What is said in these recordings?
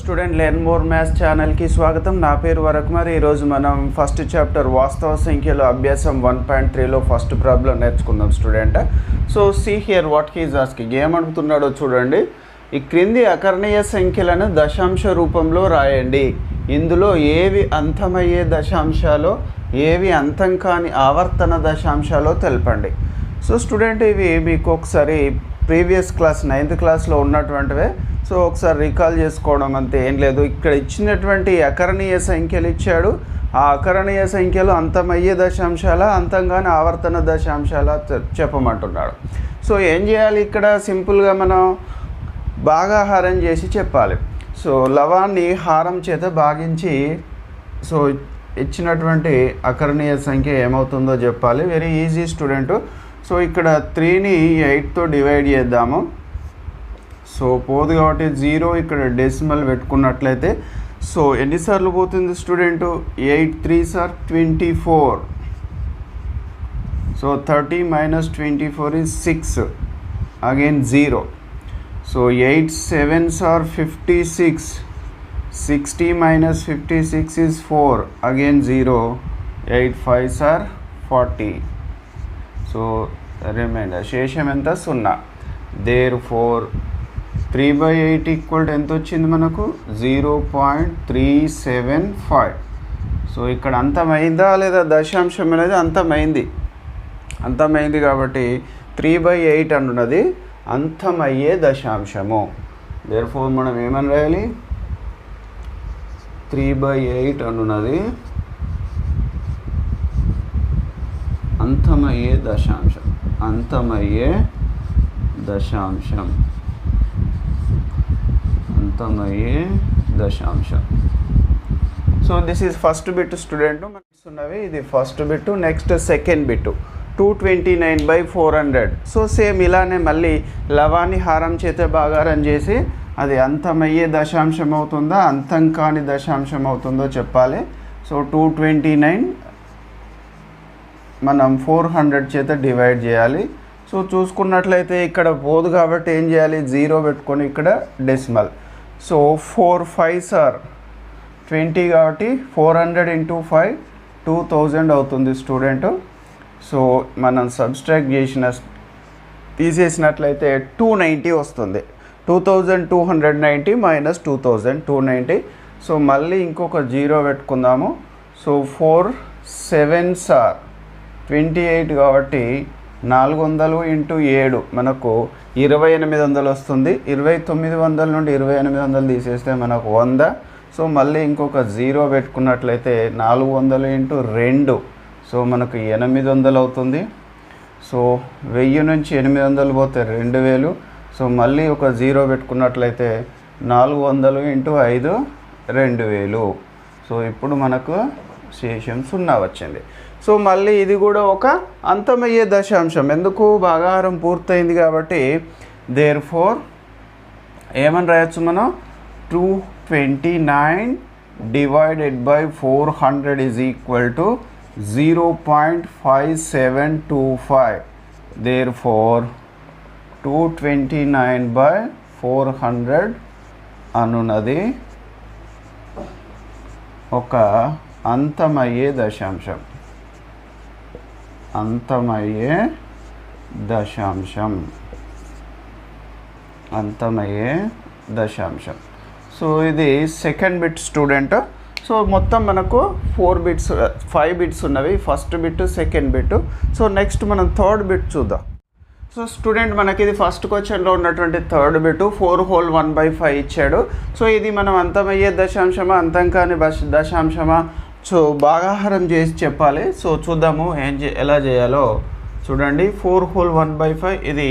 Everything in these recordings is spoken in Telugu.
స్టూడెంట్ లెర్న్ మోర్ మ్యాథ్స్ ఛానల్కి స్వాగతం. నా పేరు వరకుమార్. ఈరోజు మనం ఫస్ట్ చాప్టర్ వాస్తవ సంఖ్యలో అభ్యాసం 1.3లో ఫస్ట్ ప్రాబ్లం నేర్చుకుందాం student. So see here what he is asking. ఏమడుగుతున్నాడో చూడండి. ఈ క్రింది అకర్ణీయ సంఖ్యలను దశాంశ రూపంలో రాయండి. ఇందులో ఏవి అంతమయ్యే దశాంశాలో ఏవి అంతం కాని ఆవర్తన దశాంశాలో తెలపండి. సో స్టూడెంట్ ఇవి మీకు ఒకసారి ప్రీవియస్ క్లాస్ 9th క్లాస్లో ఉన్నటువంటివే. సో ఒకసారి రీకాల్ చేసుకోవడం అంతే, ఏం లేదు. ఇక్కడ ఇచ్చినటువంటి అకరణీయ సంఖ్యలు ఇచ్చాడు. ఆ అకరణీయ సంఖ్యలు అంతమయ్యే దశాంశాల అంతంగానే ఆవర్తన దశాంశాల చెప్పమంటున్నాడు. సో ఏం చేయాలి, ఇక్కడ సింపుల్గా మనం భాగాహారం చేసి చెప్పాలి. సో లవాన్ని హారం చేత భాగించి సో ఇచ్చినటువంటి అకరణీయ సంఖ్య ఏమవుతుందో చెప్పాలి. Very easy student. సో ఇక్కడ 3ని 8తో డివైడ్ చేద్దాము. సో పోదు కాబట్టి 0 ఇక్కడ డెసిమల్ పెట్టుకున్నట్లయితే సో ఎన్నిసార్లు పోతుంది student? 8 3s are 24. So 30 minus 24 is 6. Again 0. So 8 7s are 56. 60 minus 56 is 4. Again 0. 8 5s are 40. So remainder శేషం ఎంత? 0. Therefore 3/8 ఈక్వల్ టు ఎంత వచ్చింది మనకు? 0.375. సో ఇక్కడ అంతమైందా లేదా దశాంశం అనేది? అంతమైంది కాబట్టి 3/8 అన్నది అంతమయ్యే దశాంశము. దేర్ఫోర్ మనం ఏమని రాయాలి? 3/8 అన్నది అంతమయ్యే దశాంశం. So this is first bit student. మనకి ఉన్నవి ఇది first bit. Next second bit 229/400. So same ఇలానే మళ్ళీ లవాన్ని హారం చేత భాగారం చేసి అది అంతమయ్యే దశాంశం అవుతుందా అంతం కాని దశాంశం అవుతుందో చెప్పాలి. సో 229 మనం 400 చేత డివైడ్ చేయాలి. సో చూసుకున్నట్లయితే ఇక్కడ పోదు కాబట్టి ఏం చేయాలి? 0 పెట్టుకొని ఇక్కడ డెసిమల్. సో 4 5s are 20 కాబట్టి 400 into 5 2000 అవుతుంది స్టూడెంట్. సో మనం సబ్స్ట్రాక్ట్ తీసేసినట్లయితే 290 వస్తుంది. 2290 minus 2000 290. సో మళ్ళీ ఇంకొక 0 పెట్టుకుందాము. సో 4 7s are 28 కాబట్టి 400 into 7 మనకు 2800 వస్తుంది. 2900 నుండి 2800 తీసేస్తే మనకు 100. సో మళ్ళీ ఇంకొక 0 పెట్టుకున్నట్లయితే 400 into 2 సో మనకు 800 అవుతుంది. సో 1000 నుంచి 800 పోతే 2000. సో మళ్ళీ ఒక 0 పెట్టుకున్నట్లయితే 400 into 5 2000. సో ఇప్పుడు మనకు శేషం 0 వచ్చింది. సో మళ్ళీ ఇది కూడా ఒక అంతమయ్యే దశాంశం. ఎందుకు? భాగాహారం పూర్తయింది కాబట్టి. దేర్ఫోర్ ఏమని రాయొచ్చు మనం? 229 divided by 400 is equal to 0.5725. Therefore 229/400 అనున్నది ఒక అంతమయ్యే దశాంశం. అంతమయ్యే దశాంశం. సో ఇది సెకండ్ బిట్ స్టూడెంట్. సో మొత్తం మనకు 5 బిట్స్ ఉన్నవి. First bit, second bit. So next మనం థర్డ్ బిట్ చూద్దాం. సో స్టూడెంట్ మనకి ఇది ఫస్ట్ క్వశ్చన్లో ఉన్నటువంటి థర్డ్ బిట్ 4 whole 1/5 ఇచ్చాడు. సో ఇది మనం అంతమయ్యే దశాంశమా అంతం కాని దశాంశమా సో భాగాహారం చేసి చెప్పాలి. సో చూద్దాము ఎలా చేయాలో చూడండి. 4 whole 1/5 ఇది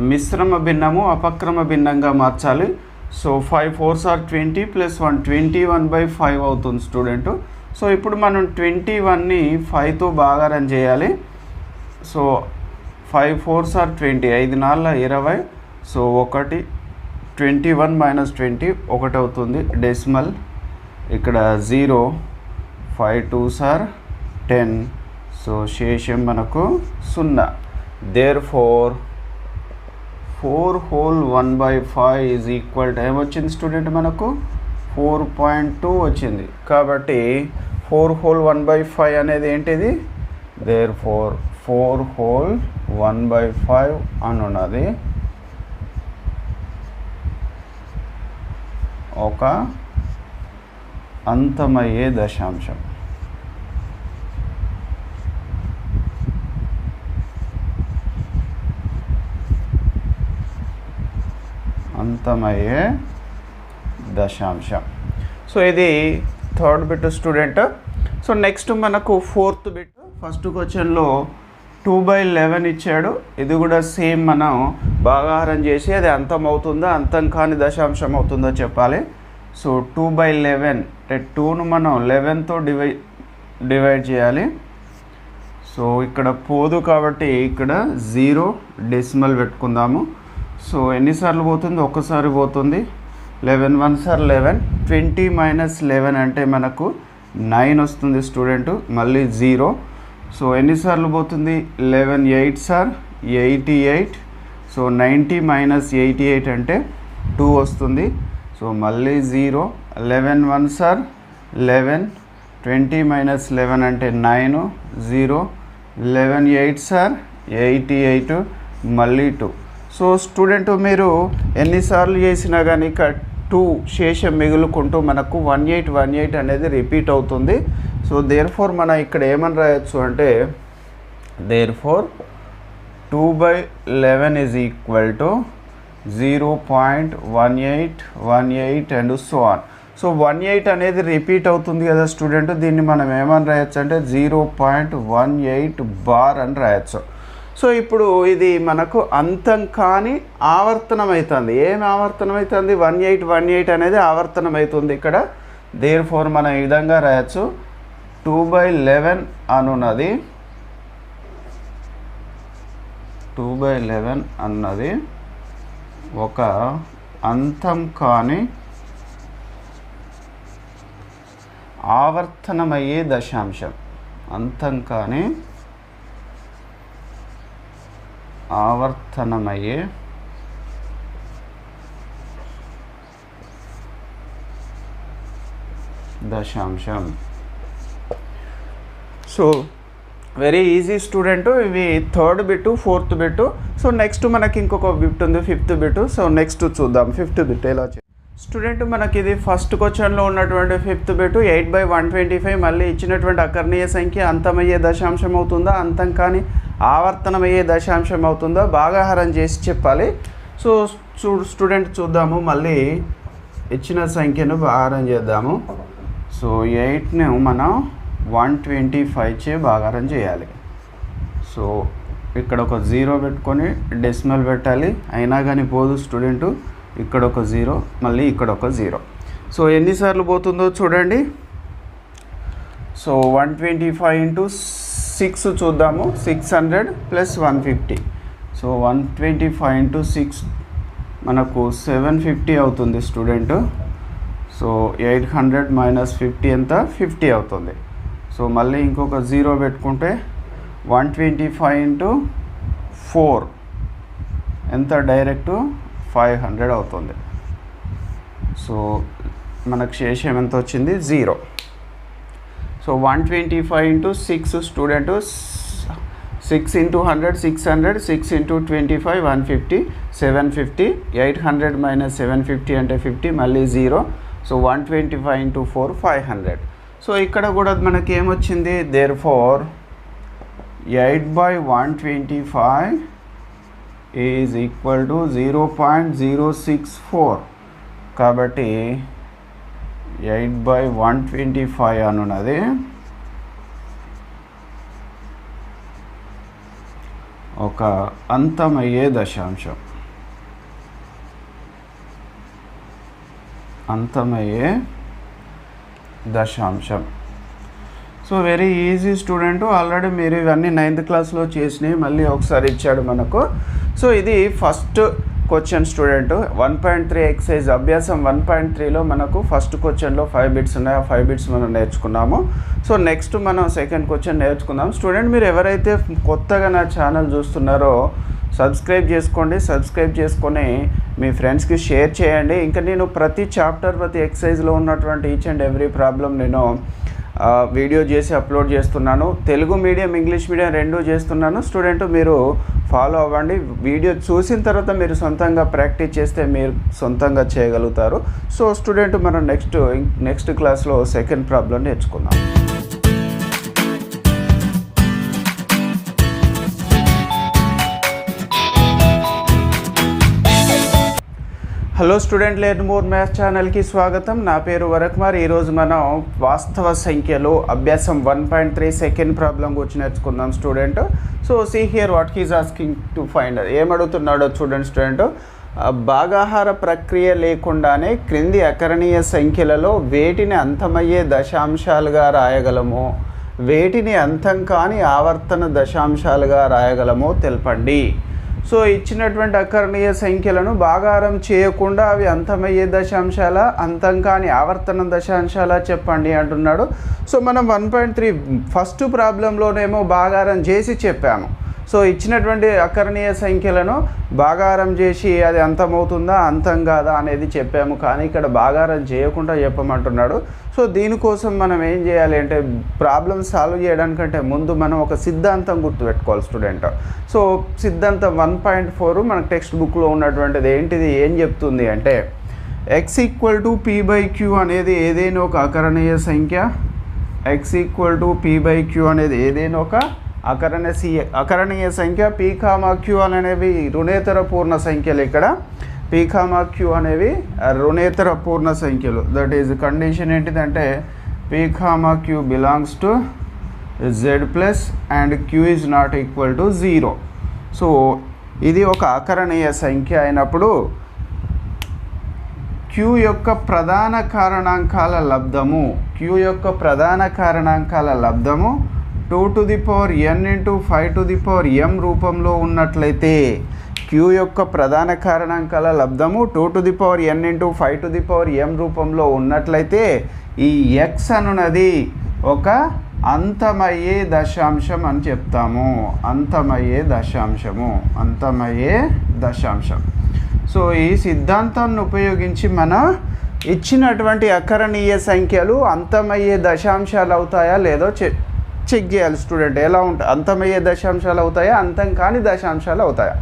మిశ్రమ భిన్నము అపక్రమ భిన్నంగా మార్చాలి. సో 5 4s are 20 plus 1 21/5 అవుతుంది స్టూడెంట్. సో ఇప్పుడు మనం 21ని 5తో భాగారం చేయాలి. So 5 4s are 20 5 4 20. So 1 21 minus 20 1 అవుతుంది డెసిమల్. ఇక్కడ 0 5 2s are 10. సో శేషం మనకు 0. Therefore 4 whole 1/5 is equal to ఏమొచ్చింది స్టూడెంట్ మనకు 4.2 వచ్చింది. కాబట్టి 4 whole 1/5 అనేది ఏంటిది, therefore 4 whole 1/5 అని ఉన్నది ఒక అంతమయ్యే దశాంశం. అంతమయ్యే దశాంశం. సో ఇది third bit student. So next మనకు ఫోర్త్ బిట్. ఫస్ట్ క్వశ్చన్లో 2/11 ఇచ్చాడు. ఇది కూడా సేమ్ మనం భాగాహారం చేసి అది అంతం అవుతుందా అంతం కాని దశాంశం అవుతుందో చెప్పాలి. సో 2/11 అంటే 2ను మనం 11తో డివైడ్ చేయాలి. సో ఇక్కడ పోదు కాబట్టి ఇక్కడ 0 డెసిమల్ పెట్టుకుందాము. సో ఎన్నిసార్లు పోతుంది, ఒక్కసారి పోతుంది. 11 1 సార్ 11, 20 - 11 అంటే మనకు 9 వస్తుంది స్టూడెంట్, మళ్ళీ 0. సో ఎన్నిసార్లు పోతుంది, 11 8 సార్ 88. సో 90 - 88 అంటే 2 వస్తుంది. సో మళ్ళీ 0. 11 1 సార్ 11, 20 - 11 అంటే 9 0. 11 8 సార్ 88, మళ్ళీ 2. సో స్టూడెంట్ మీరు ఎన్నిసార్లు చేసినా కానీ ఇక 2 శేషం మిగులుకుంటూ మనకు 1818 అనేది రిపీట్ అవుతుంది. సో దేర్ఫోర్ మనం ఇక్కడ ఏమని రాయొచ్చు అంటే therefore 2/11 is equal to 0.1818 and so on. So 18 అనేది రిపీట్ అవుతుంది కదా స్టూడెంట్, దీన్ని మనం ఏమని రాయొచ్చు అంటే 0.18 బార్ అని రాయొచ్చు. సో ఇప్పుడు ఇది మనకు అంతం కాని ఆవర్తనం అవుతుంది. ఏం ఆవర్తనం అవుతుంది, 1818 అనేది ఆవర్తనం అవుతుంది ఇక్కడ. దేర్ఫోర్ మనం ఈ విధంగా రాయొచ్చు 2/11 అనున్నది 2/11 అన్నది ఒక అంతం కాని ఆవర్తనమయ్యే దశాంశం. అంతం కాని ఆవర్తనమయ్యే దశాంశం. So very easy student. ఇవి third bit, fourth bit. So next మనకి ఇంకొక బిట్ ఉంది, ఫిఫ్త్ బిట్. సో నెక్స్ట్ చూద్దాం ఫిఫ్త్ బిట్ ఎలా స్టూడెంట్. మనకి ఇది ఫస్ట్ క్వశ్చన్లో ఉన్నటువంటి ఫిఫ్త్ బిట్ 8/125 మళ్ళీ ఇచ్చినటువంటి అకర్ణీయ సంఖ్య అంతమయ్యే దశాంశం అవుతుందా అంతం కానీ ఆవర్తనమయ్యే దశాంశం అవుతుందా భాగాహారం చేసి చెప్పాలి. సో స్టూడెంట్ చూద్దాము, మళ్ళీ ఇచ్చిన సంఖ్యను భాగాహారం చేద్దాము. సో 8ను మనం 125 చే భాగాహారం చేయాలి. సో ఇక్కడ ఒక 0 పెట్టుకొని డెసిమల్ పెట్టాలి, అయినా కానీ పోదు స్టూడెంటు. ఇక్కడ ఒక 0, మళ్ళీ ఇక్కడ ఒక 0. సో ఎన్నిసార్లు పోతుందో చూడండి. సో 125 × 6 చూద్దాము, 600 + 150. సో 125 × 6 మనకు 750 అవుతుంది స్టూడెంట్. సో 800 - 50 ఎంత, 50 అవుతుంది. సో మళ్ళీ ఇంకొక 0 పెట్టుకుంటే 125 × 4 ఎంత, డైరెక్ట్ 500 అవుతుంది. సో మనకు శేషం ఎంత వచ్చింది, 0. So 125 × 6 student 6 × 100 600, 6 × 25 150, 750. 800 - 750 అంటే 50, మళ్ళీ 0. సో 125 × 4 500. సో ఇక్కడ కూడా మనకి ఏమొచ్చింది, దేర్ఫోర్ 8/125 ఈజ్ ఈక్వల్ టు 0.064. కాబట్టి 8/125 అనున్నది ఒక అంతమయ్యే దశాంశం. అంతమయ్యే దశాంశం. So very easy student. Already మీరు ఇవన్నీ 9th క్లాస్లో చేసినవి మళ్ళీ ఒకసారి ఇచ్చాడు మనకు. సో ఇది ఫస్ట్ క్వశ్చన్ స్టూడెంట్. 1.3 ఎక్సైజ్ అభ్యాసం 1.3లో మనకు ఫస్ట్ క్వశ్చన్లో 5 బిట్స్ ఉన్నాయి. ఆ 5 బిట్స్ మనం నేర్చుకున్నాము. సో నెక్స్ట్ మనం సెకండ్ క్వశ్చన్ నేర్చుకుందాం. స్టూడెంట్ మీరు ఎవరైతే కొత్తగా నా ఛానల్ చూస్తున్నారో సబ్స్క్రైబ్ చేసుకోండి. సబ్స్క్రైబ్ చేసుకొని మీ ఫ్రెండ్స్కి షేర్ చేయండి. ఇంకా నేను ప్రతి చాప్టర్ ప్రతి ఎక్సర్సైజ్లో ఉన్నటువంటి ఈచ్ అండ్ ఎవ్రీ ప్రాబ్లం నేను వీడియో చేసి అప్లోడ్ చేస్తున్నాను. తెలుగు మీడియం ఇంగ్లీష్ మీడియం రెండూ చేస్తున్నాను. స్టూడెంట్ మీరు ఫాలో అవ్వండి. వీడియో చూసిన తర్వాత మీరు సొంతంగా ప్రాక్టీస్ చేస్తే మీరు సొంతంగా చేయగలుగుతారు. సో స్టూడెంట్ మనం నెక్స్ట్ క్లాస్లో సెకండ్ ప్రాబ్లం నేర్చుకుందాం. Hello student, learn more maths ఛానల్కి స్వాగతం. నా పేరు వరకుమార్. ఈరోజు మనం వాస్తవ సంఖ్యలు అభ్యాసం 1.3 సెకండ్ ప్రాబ్లం గురించి నేర్చుకుందాం student. So see here what he's asking to find. ఏమడుగుతున్నాడో చూడండి స్టూడెంట్. భాగాహార ప్రక్రియ లేకుండానే క్రింది అకరణీయ సంఖ్యలలో వేటిని అంతమయ్యే దశాంశాలుగా రాయగలమో, వేటిని అంతం కాని ఆవర్తన దశాంశాలుగా రాయగలమో తెలపండి. సో ఇచ్చినటువంటి అకరణీయ సంఖ్యలను భాగాహారం చేయకుండా అవి అంతమయ్యే దశాంశాల, అంతం కాని ఆవర్తన దశాంశాల చెప్పండి అంటున్నాడు. సో మనం 1.3 ఫస్ట్ ప్రాబ్లంలోనేమో భాగాహారం చేసి చెప్పాము. సో ఇచ్చినటువంటి అకరణీయ సంఖ్యలను భాగాహారం చేసి అది అంతమవుతుందా అంతం కాదా అనేది చెప్పాము. కానీ ఇక్కడ భాగాహారం చేయకుండా చెప్పమంటున్నాడు. సో దీనికోసం మనం ఏం చేయాలి అంటే, ప్రాబ్లం సాల్వ్ చేయడానికంటే ముందు మనం ఒక సిద్ధాంతం గుర్తుపెట్టుకోవాలి స్టూడెంట్. సో సిద్ధాంతం 1.4 మన టెక్స్ట్ బుక్లో ఉన్నటువంటిది ఏంటిది, ఏం చెప్తుంది అంటే x = p/q అనేది ఏదైనా ఒక అకరణీయ సంఖ్య. x = p/q అనేది ఏదైనా ఒక అకరణీయ సంఖ్య. p, q అనేవి రుణేతర పూర్ణ సంఖ్యలు. ఇక్కడ p, q అనేవి రుణేతర పూర్ణ సంఖ్యలు. దట్ ఈజ్ కండిషన్ ఏంటిదంటే p, q belongs to z plus and q is not equal to 0. So ఇది ఒక అకరణీయ సంఖ్య అయినప్పుడు q యొక్క ప్రధాన కారణాంకాల లబ్ధము, q యొక్క ప్రధాన కారణాంకాల లబ్ధము 2n × 5m రూపంలో ఉన్నట్లయితే, q యొక్క ప్రధాన కారణాంకాల లబ్ధము 2n × 5m రూపంలో ఉన్నట్లయితే ఈ x అనున్నది ఒక అంతమయ్యే దశాంశం అని చెప్తాము. అంతమయ్యే దశాంశం. సో ఈ సిద్ధాంతాన్ని ఉపయోగించి మనం ఇచ్చినటువంటి అకరణీయ సంఖ్యలు అంతమయ్యే దశాంశాలు అవుతాయా లేదో చెక్ చేయాలి స్టూడెంట్. ఎలా ఉంటాయి, అంతమయ్యే దశాంశాలు అవుతాయా అంతం కాని దశాంశాలు అవుతాయా?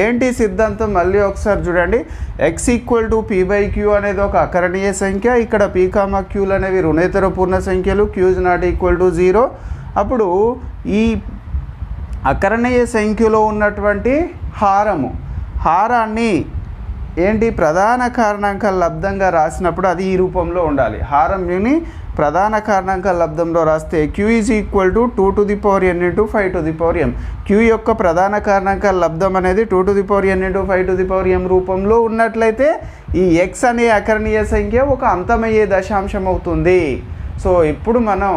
ఏంటి సిద్ధాంతం మళ్ళీ ఒకసారి చూడండి. x = p/q అనేది ఒక అకరణీయ సంఖ్య. ఇక్కడ p, qలు అనేవి రుణేతర పూర్ణ సంఖ్యలు. q is not equal to 0. అప్పుడు ఈ అకరణీయ సంఖ్యలో ఉన్నటువంటి హారాన్ని ఏంటి ప్రధాన కారణాంకాల లబ్ధంగా రాసినప్పుడు అది ఈ రూపంలో ఉండాలి. హారంని ప్రధాన కారణాంకాల లబ్ధంలో రాస్తే q is equal to 2n × 5m. q యొక్క ప్రధాన కారణాంకాల లబ్ధం అనేది 2n × 5m రూపంలో ఉన్నట్లయితే ఈ x అనే అకరణీయ సంఖ్య ఒక అంతమయ్యే దశాంశం అవుతుంది. సో ఇప్పుడు మనం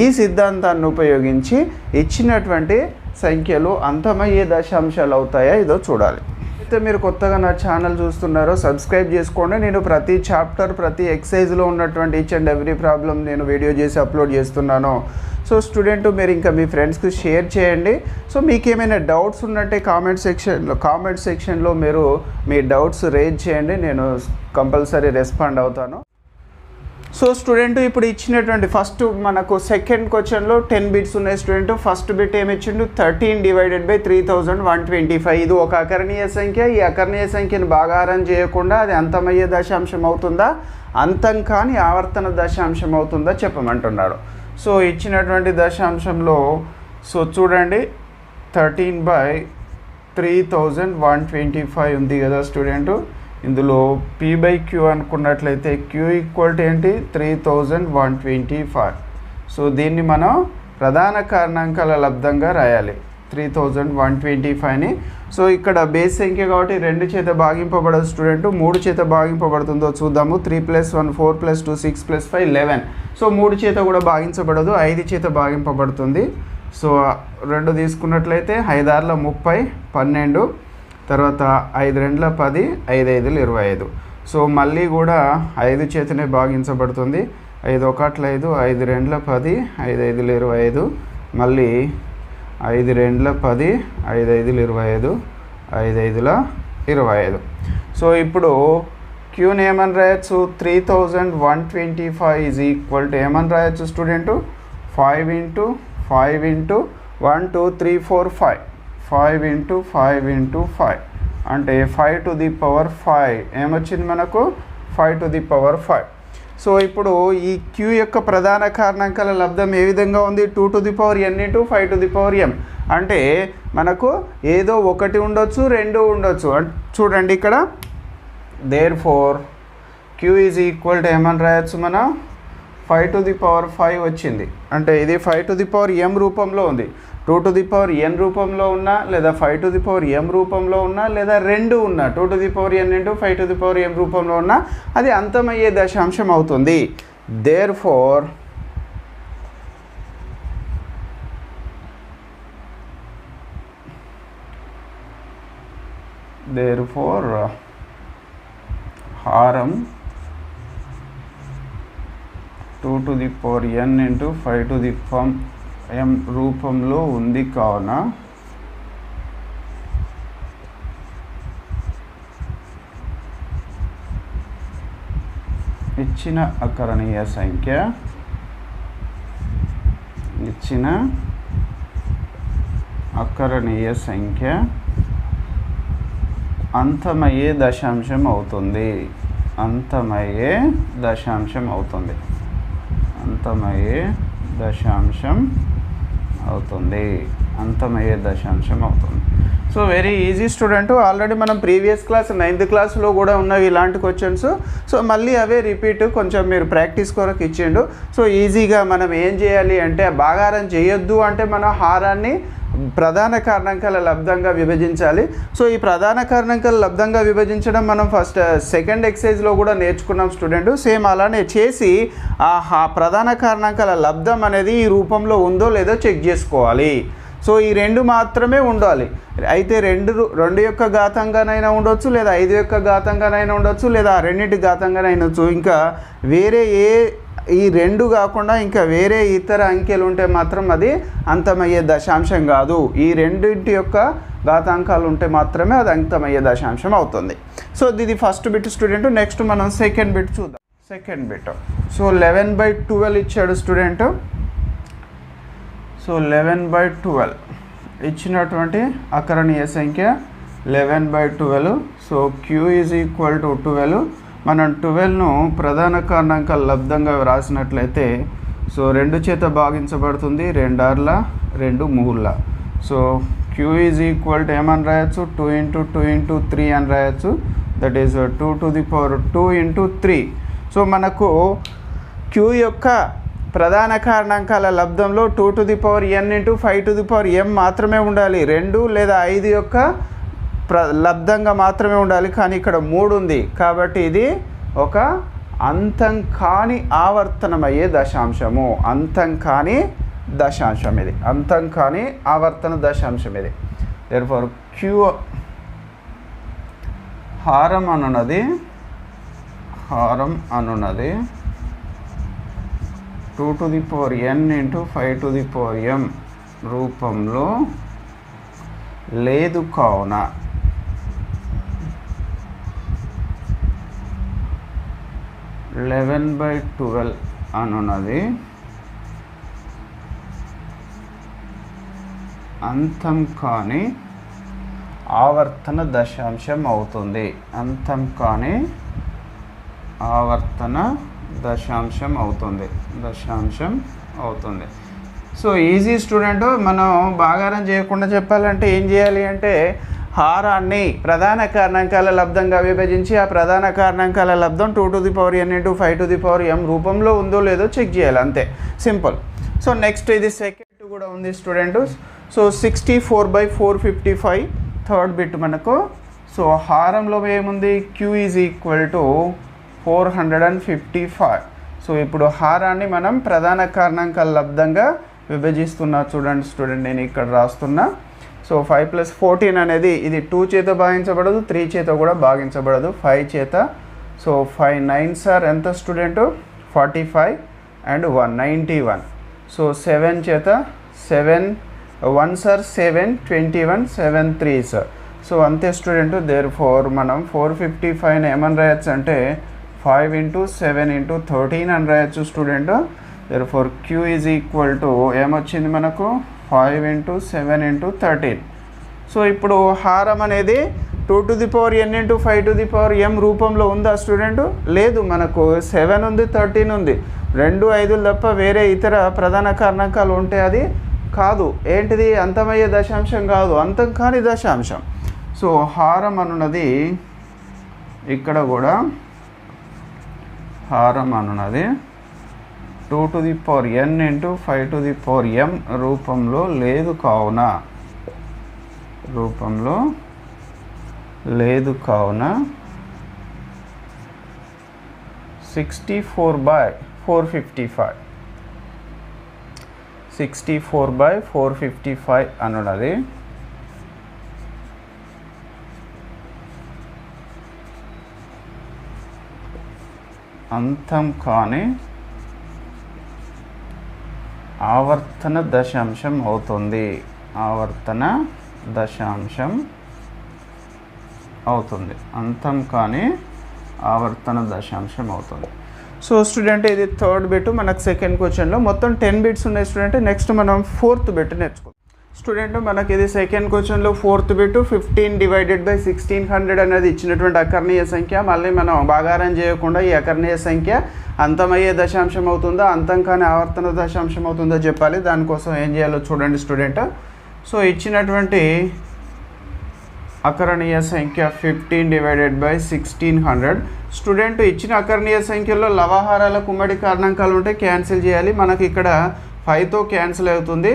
ఈ సిద్ధాంతాన్ని ఉపయోగించి ఇచ్చినటువంటి సంఖ్యలు అంతమయ్యే దశాంశాలు అవుతాయా ఇదో చూడాలి. మీరు కొత్తగా నా ఛానల్ చూస్తున్నారో సబ్స్క్రైబ్ చేసుకోండి. నేను ప్రతి చాప్టర్ ప్రతి ఎక్సర్సైజ్లో ఉన్నటువంటి ఈచ్ అండ్ ఎవ్రీ ప్రాబ్లం నేను వీడియో చేసి అప్లోడ్ చేస్తున్నాను. సో స్టూడెంట్ మీరు ఇంకా మీ ఫ్రెండ్స్కి షేర్ చేయండి. సో మీకు ఏమైనా డౌట్స్ ఉన్నట్టే కామెంట్ సెక్షన్లో మీరు మీ డౌట్స్ రేజ్ చేయండి. నేను కంపల్సరీ రెస్పాండ్ అవుతాను. సో స్టూడెంట్ ఇప్పుడు ఇచ్చినటువంటి ఫస్ట్ మనకు సెకండ్ క్వశ్చన్లో 10 బిట్స్ ఉన్నాయి స్టూడెంట్. ఫస్ట్ బిట్ ఏమి ఇచ్చిండు, 13 / 3125. ఇది ఒక అకరణీయ సంఖ్య. ఈ అకరణీయ సంఖ్యను భాగాహారం చేయకుండా అది అంతమయ్యే దశాంశం అవుతుందా, అంతం కాని ఆవర్తన దశాంశం అవుతుందా చెప్పమంటున్నాడు. సో ఇచ్చినటువంటి దశాంశంలో సో చూడండి 13/3125 ఉంది కదా స్టూడెంట్. ఇందులో p/q అనుకున్నట్లయితే q ఈక్వల్ టు ఏంటి 3125. సో దీన్ని మనం ప్రధాన కారణాంకాల లబ్ధంగా రాయాలి 3125ని. సో ఇక్కడ బేస్ సంఖ్య కాబట్టి 2 చేత భాగింపబడదు స్టూడెంట్. 3 చేత భాగింపబడుతుందో చూద్దాము. 3 + 1 4 + 2 6 + 5 11. సో 3 చేత కూడా భాగించబడదు, 5 చేత భాగింపబడుతుంది. సో 2 తీసుకున్నట్లయితే 5 × 6 = 30, 12. తర్వాత 5 × 2 = 10, 5 × 5 = 25. సో మళ్ళీ కూడా 5 చేతనే భాగించబడుతుంది. 5 × 1 = 5, 5 × 2 = 10, 5 × 5 = 25. మళ్ళీ 5 × 2 = 10, 5 × 5 = 25. 5 5ల 25. సో ఇప్పుడు క్యూని ఏమని రాయొచ్చు 3125 ఈజ్ ఈక్వల్ టు ఏమని రాయొచ్చు student 5 into 5 into 1 2 3 4 5 5 into 5 into 5 అంటే 5 to the power 5 ఏమొచ్చింది మనకు 5 to the power 5. సో ఇప్పుడు ఈ క్యూ యొక్క ప్రధాన కారణాంకాల లబ్ధం ఏ విధంగా ఉంది 2 to the power n into 5 to the power m అంటే మనకు ఏదో ఒకటి ఉండొచ్చు రెండు ఉండొచ్చు చూడండి ఇక్కడ therefore q is equal to ఏమని రాయొచ్చు మనం 5 to the power 5 వచ్చింది అంటే ఇది 5 to the power m రూపంలో ఉంది 2 to the power n రూపంలో ఉన్నా లేదా 5 to the power m రూపంలో ఉన్నా లేదా రెండు ఉన్నా 2 to the power n into 5 to the power m రూపంలో ఉన్నా అది అంతమయ్యే దశాంశం అవుతుంది. therefore హారం 2 to the power n into 5 to the power m రూపంలో ఉంది కావున ఇచ్చిన అకరణీయ సంఖ్య అంతమయ్యే దశాంశం అవుతుంది. అంతమయ్యే దశాంశం అవుతుంది. So very easy student. Already మనం ప్రీవియస్ క్లాస్ 9th క్లాస్లో కూడా ఉన్నవి ఇలాంటి క్వశ్చన్స్. సో మళ్ళీ అవే రిపీట్ కొంచెం మీరు ప్రాక్టీస్ కొరకు ఇచ్చిండు. సో ఈజీగా మనం ఏం చేయాలి అంటే భాగారం చేయొద్దు అంటే మనం హారాన్ని ప్రధాన కారణాంకాల లబ్ధంగా విభజించాలి. సో ఈ ప్రధాన కారణాంకాల లబ్ధంగా విభజించడం మనం సెకండ్ ఎక్సైజ్లో కూడా నేర్చుకున్నాం స్టూడెంట్. సేమ్ అలానే చేసి ఆ ప్రధాన కారణాంకాల లబ్ధం అనేది ఈ రూపంలో ఉందో లేదో చెక్ చేసుకోవాలి. సో ఈ రెండు మాత్రమే ఉండాలి. అయితే రెండు యొక్క ఘాతంగానైనా ఉండొచ్చు లేదా 5 యొక్క ఘాతంగానైనా ఉండొచ్చు లేదా రెండింటి ఘాతంగానైనా ఉండొచ్చు. ఇంకా వేరే ఈ రెండు కాకుండా ఇంకా వేరే ఇతర అంకెలు ఉంటే మాత్రం అది అంతమయ్యే దశాంశం కాదు. ఈ రెండింటి యొక్క ఘాతాంకాలు ఉంటే మాత్రమే అది అంతమయ్యే దశాంశం అవుతుంది. సో ఇది ఫస్ట్ బిట్ స్టూడెంట్. నెక్స్ట్ మనం సెకండ్ బిట్ చూద్దాం. సెకండ్ బిట్ సో 11/12 ఇచ్చాడు స్టూడెంట్. సో 11/12 ఇచ్చినటువంటి అకరణీయ సంఖ్య 11/12. So Q is equal to 12. మనం 12ను ప్రధాన కారణాంకాల లబ్ధంగా రాసినట్లయితే సో 2 చేత భాగించబడుతుంది, 2 ఆర్ల 2 మూల. So Q is equal to ఏమని రాయొచ్చు 2 ఇంటూ 2 ఇంటూ 3 అని రాయొచ్చు. That is 2 to the power 2 into 3. So మనకు క్యూ యొక్క ప్రధాన కారణాంకాల లబ్ధంలో 2 to the power n into 5 to the power m మాత్రమే ఉండాలి. 2 లేదా 5 యొక్క లబ్ధంగా మాత్రమే ఉండాలి. కానీ ఇక్కడ 3 ఉంది కాబట్టి ఇది ఒక అంతం కాని ఆవర్తనమయ్యే దశాంశము. అంతం కాని ఆవర్తన దశాంశం ఇది. therefore క్యూ హారం అనున్నది 2 to the power n into 5 to the power m రూపంలో లేదు కావున 11/12 అనున్నది అంతం కాని ఆవర్తన దశాంశం అవుతుంది. దశాంశం అవుతుంది. So easy student. మనం భాగారం చేయకుండా చెప్పాలంటే ఏం చేయాలి అంటే హారాన్ని ప్రధాన కారణాంకాల లబ్ధంగా విభజించి ఆ ప్రధాన కారణాంకాల లబ్ధం 2 to the power n into 5 to the power m రూపంలో ఉందో లేదో చెక్ చేయాలి, అంతే, సింపుల్. సో నెక్స్ట్ ఇది సెకండ్ కూడా ఉంది స్టూడెంట్. సో 64/455 థర్డ్ బిట్ మనకు. సో హారంలో ఏముంది Q is equal to 455. So ఇప్పుడు హారాన్ని మనం ప్రధాన కారణాంకాల లబ్ధంగా విభజిస్తున్నా చూడండి స్టూడెంట్, నేను ఇక్కడ రాస్తున్నా. సో 5 + 14 అనేది ఇది 2 చేత భాగించబడదు, 3 చేత కూడా భాగించబడదు, 5 చేత. సో 5 9s ఆర్ ఎంత స్టూడెంట్ 45 అండ్ 1 91. సో 7 చేత 7 1s ఆర్ 7 21 7 3s. సో అంతే స్టూడెంట్. దేర్ ఫోర్ మనం 455 ఏమని రాయొచ్చు అంటే 5 × 7 × 13 అని రాయొచ్చు student. Therefore Q is equal to ఏమొచ్చింది మనకు 5 × 7 × 13. సో ఇప్పుడు హారం అనేది 2 to the power n × 5 to the power m రూపంలో ఉందా స్టూడెంట్? లేదు, మనకు 7 ఉంది, 13 ఉంది. 2 5 తప్ప వేరే ఇతర ప్రధాన కారణాంకాలు ఉంటే అది కాదు. ఏంటిది? అంతమయ్యే దశాంశం కాదు, అంతం కాని దశాంశం. సో హారం అనున్నది ఇక్కడ కూడా హారం అనున్నది 2 to the power n × 5 to the power m రూపంలో లేదు కావున 64/455 అనున్నది అంతం కాని ఆవర్తన దశాంశం అవుతుంది. అంతం కాని ఆవర్తన దశాంశం అవుతుంది. సో స్టూడెంట్ ఇది థర్డ్ బిట్. మనకు సెకండ్ క్వశ్చన్లో మొత్తం 10 బిట్స్ ఉన్నాయి స్టూడెంట్. నెక్స్ట్ మనం ఫోర్త్ బిట్ నేర్చుకుందాం స్టూడెంట్. మనకి ఇది సెకండ్ క్వశ్చన్లో ఫోర్త్ బిట్ 15/1600 అనేది ఇచ్చినటువంటి అకర్ణీయ సంఖ్య. మళ్ళీ మనం భాగారం చేయకుండా ఈ అకర్ణీయ సంఖ్య అంతమయ్యే దశాంశం అవుతుందా, అంతం కాని ఆవర్తన దశాంశం అవుతుందో చెప్పాలి. దానికోసం ఏం చేయాలో చూడండి స్టూడెంట్. సో ఇచ్చినటువంటి అకరణీయ సంఖ్య 15/1600. స్టూడెంట్ ఇచ్చిన అకరణీయ సంఖ్యలో లవహారాలకు ఉమ్మడి కారణాంకాలు ఉంటే క్యాన్సిల్ చేయాలి. మనకి ఇక్కడ 5తో క్యాన్సిల్ అవుతుంది.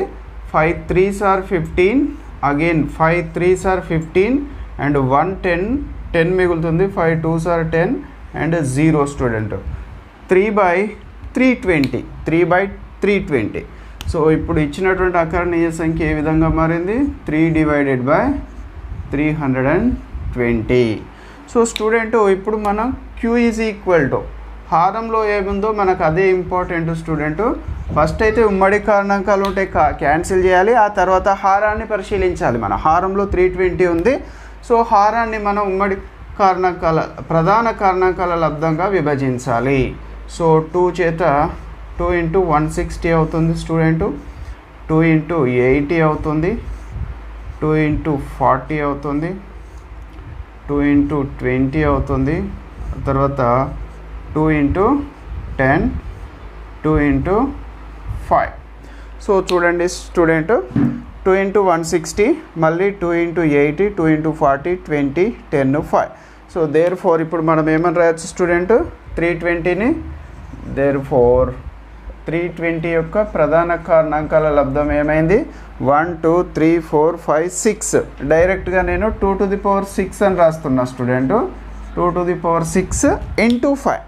5 3s are 15, again 5 3s are 15 and 1 10 మిగులుతుంది. 5 2s are 10 and 0 student. 3/320. So ఇప్పుడు ఇచ్చినటువంటి అకరణీయ సంఖ్య ఏ విధంగా మారింది? 3/320. సో స్టూడెంట్ ఇప్పుడు మనం క్యూ ఈజ్ ఈక్వల్ టు హారంలో ఏముందో మనకు అదే ఇంపార్టెంట్ స్టూడెంట్. ఫస్ట్ అయితే ఉమ్మడి కారణాంకాలు ఉంటే క్యాన్సిల్ చేయాలి. ఆ తర్వాత హారాన్ని పరిశీలించాలి. మన హారంలో 320 ఉంది. సో హారాన్ని మనం ఉమ్మడి కారణాంకాల ప్రధాన కారణాంకాల లబ్ధంగా విభజించాలి. సో 2 చేత 2 × 160 అవుతుంది స్టూడెంట్. 2 × 80 అవుతుంది. 2 × 40 అవుతుంది. 2 × 20 అవుతుంది. తర్వాత 2 × 10, 2 × 5. సో చూడండి స్టూడెంట్, 2 × 160, మళ్ళీ 2 × 80, 2 × 40, 20, 10, 5. సో దేర్ ఫోర్ ఇప్పుడు మనం ఏమని రాయొచ్చు స్టూడెంట్? 320ని దేర్ ఫోర్ 320 యొక్క ప్రధాన కారణాంకాల లబ్ధం ఏమైంది? 1 2 3 4 5 6. డైరెక్ట్గా నేను 2 to the power 6 అని రాస్తున్నా student. 2 to the power 6 × 5.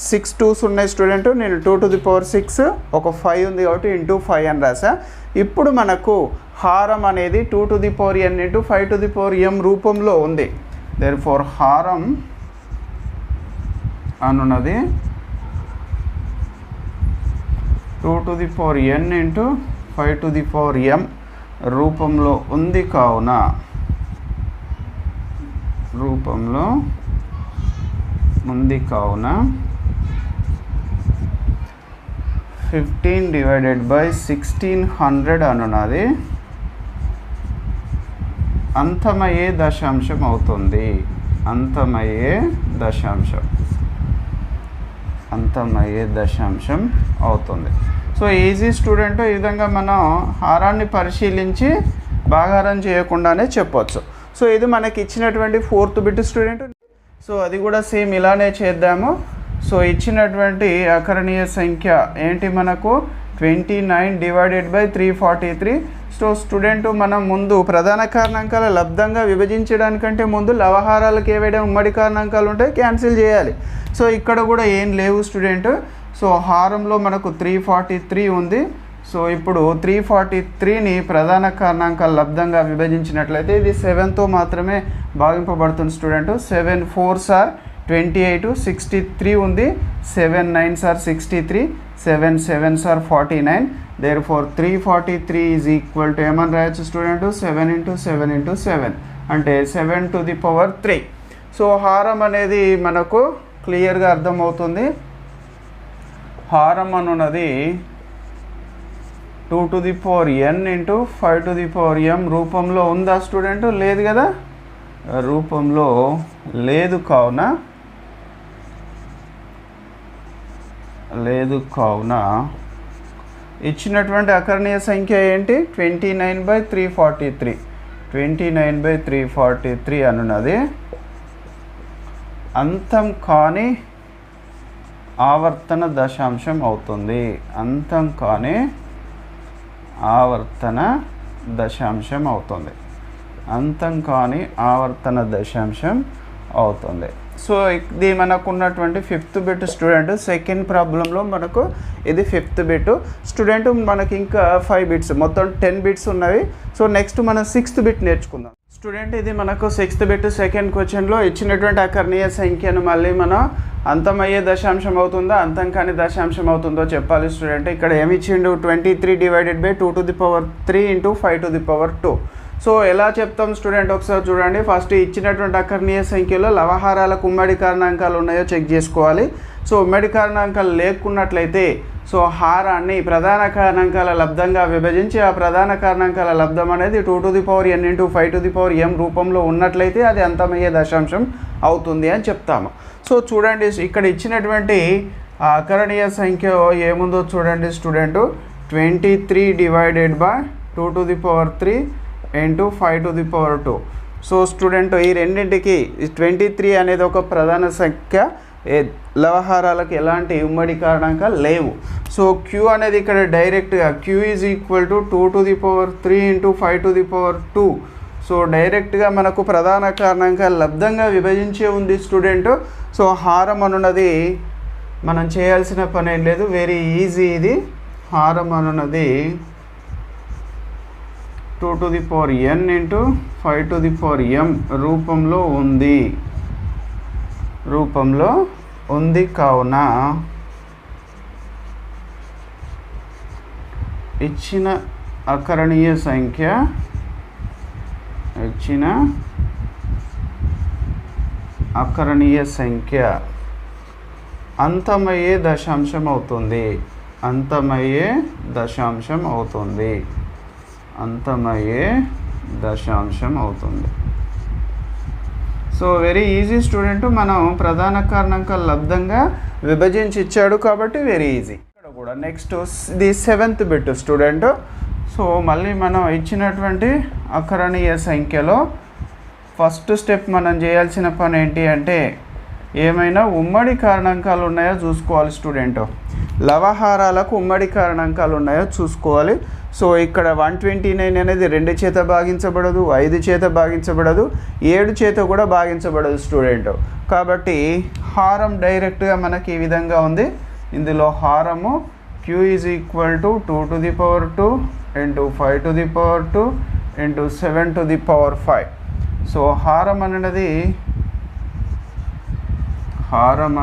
6 2s ఉన్నాయి స్టూడెంట్. నేను 2 to the power 6 ఒక 5 ఉంది కాబట్టి × 5 అని రాసా. ఇప్పుడు మనకు హారం అనేది 2 to the power n × 5 to the power m రూపంలో ఉంది. దేర్ ఫోర్ హారం అనున్నది 2 to the power n × 5 to the power m రూపంలో ఉంది కావున 15/1600 అనున్నది అంతమయ్యే దశాంశం అవుతుంది. అంతమయ్యే దశాంశం అవుతుంది. So easy student. ఈ విధంగా మనం హారాన్ని పరిశీలించి భాగారం చేయకుండానే చెప్పవచ్చు. సో ఇది మనకి ఇచ్చినటువంటి ఫోర్త్ బిట్ స్టూడెంట్. సో అది కూడా సేమ్ ఇలానే చేద్దాము. సో ఇచ్చినటువంటి అకరణీయ సంఖ్య ఏంటి మనకు? 29/343. సో స్టూడెంట్ మనం ముందు ప్రధాన కారణాంకాల లబ్ధంగా విభజించడానికంటే ముందు లవహారాలకు ఏవైనా ఉమ్మడి కారణాంకాలు ఉంటాయి క్యాన్సిల్ చేయాలి. సో ఇక్కడ కూడా ఏం లేవు స్టూడెంట్. సో హారంలో మనకు 343 ఉంది. సో ఇప్పుడు 343ని ప్రధాన కారణాంకాల లబ్ధంగా విభజించినట్లయితే ఇది 7తో మాత్రమే భాగింపబడుతుంది స్టూడెంట్. 7 4s are 28, 63 ఉంది. 7 9s are 63, 7 7s are 49. Therefore 343 is equal to ఏమని రాయొచ్చు స్టూడెంట్? 7 × 7 × 7 అంటే 7⁻3. సో హారం అనేది మనకు క్లియర్గా అర్థమవుతుంది. హారం అనున్నది 2n × 5m రూపంలో ఉందా స్టూడెంట్? లేదు కదా, రూపంలో లేదు. కావున ఇచ్చినటువంటి అకరణీయ సంఖ్య ఏంటి? 29/343. 29/343 అనున్నది అంతం కాని ఆవర్తన దశాంశం అవుతుంది. అంతం కాని ఆవర్తన దశాంశం అవుతుంది. అంతం కాని ఆవర్తన దశాంశం అవుతుంది. సో ఇది మనకు ఉన్నటువంటి 5th బిట్ స్టూడెంట్. సెకండ్ ప్రాబ్లంలో మనకు ఇది 5th బిట్ స్టూడెంట్. మనకి ఇంకా 5 బిట్స్, మొత్తం 10 బిట్స్ ఉన్నవి. సో నెక్స్ట్ మనం 6th బిట్ నేర్చుకుందాం స్టూడెంట్. ఇది మనకు 6th బిట్. సెకండ్ క్వశ్చన్లో ఇచ్చినటువంటి అకరణీయ సంఖ్యను మళ్ళీ మనం అంతమయ్యే దశాంశం అవుతుందా అంతం కాని దశాంశం అవుతుందో చెప్పాలి స్టూడెంట్. ఇక్కడ ఏమి ఇచ్చిండు? 23 / 2⁻3 × 5⁻2. సో ఎలా చెప్తాం స్టూడెంట్ ఒకసారి చూడండి. ఫస్ట్ ఇచ్చినటువంటి అకరణీయ సంఖ్యలో లవహారాలకు ఉమ్మడి కారణాంకాలు ఉన్నాయో చెక్ చేసుకోవాలి. సో ఉమ్మడి కారణాంకాలు లేకున్నట్లయితే సో హారాన్ని ప్రధాన కారణాంకాల లబ్ధంగా విభజించి ఆ ప్రధాన కారణాంకాల లబ్ధం అనేది 2n × 5m రూపంలో ఉన్నట్లయితే అది అంతమయ్యే దశాంశం అవుతుంది అని చెప్తాము. సో చూడండి ఇక్కడ ఇచ్చినటువంటి అకరణీయ సంఖ్య ఏముందో చూడండి స్టూడెంట్. 23 / 2⁻3 × 5⁻2. సో స్టూడెంట్ ఈ రెండింటికి 23 అనేది ఒక ప్రధాన సంఖ్య. లవహారాలకు ఎలాంటి ఉమ్మడి కారణాంకాలు లేవు. సో క్యూ అనేది ఇక్కడ డైరెక్ట్గా Q = 2⁻3 × 5⁻2. సో డైరెక్ట్గా మనకు ప్రధాన కారణాంకాలు లబ్ధంగా విభజించే ఉంది స్టూడెంట్. సో హారం అనున్నది మనం చేయాల్సిన పని ఏం లేదు, వెరీ ఈజీ. ఇది హారం అనున్నది 2n × 5m రూపంలో ఉంది. కావున ఇచ్చిన అకరణీయ సంఖ్య అంతమయ్యే దశాంశం అవుతుంది. అంతమయ్యే దశాంశం అవుతుంది. So very easy student. మనం ప్రధాన కారణాంకాలు లబ్ధంగా విభజించి ఇచ్చాడు కాబట్టి వెరీ ఈజీ. ఇక్కడ కూడా నెక్స్ట్ ఇది 7th బిట్ స్టూడెంట్. సో మళ్ళీ మనం ఇచ్చినటువంటి అకరణీయ సంఖ్యలో ఫస్ట్ స్టెప్ మనం చేయాల్సిన పని ఏంటి అంటే ఏమైనా ఉమ్మడి కారణాంకాలు ఉన్నాయో చూసుకోవాలి స్టూడెంట్. లవహారాలకు ఉమ్మడి కారణాంకాలు ఉన్నాయో చూసుకోవాలి. సో ఇక్కడ 129 అనేది 2 చేత భాగించబడదు, 5 చేత భాగించబడదు, 7 చేత కూడా భాగించబడదు స్టూడెంట్. కాబట్టి హారం డైరెక్ట్గా మనకి ఈ విధంగా ఉంది. ఇందులో హారము Q = 2⁻2 × 5⁻2 × 7⁵. సో హారం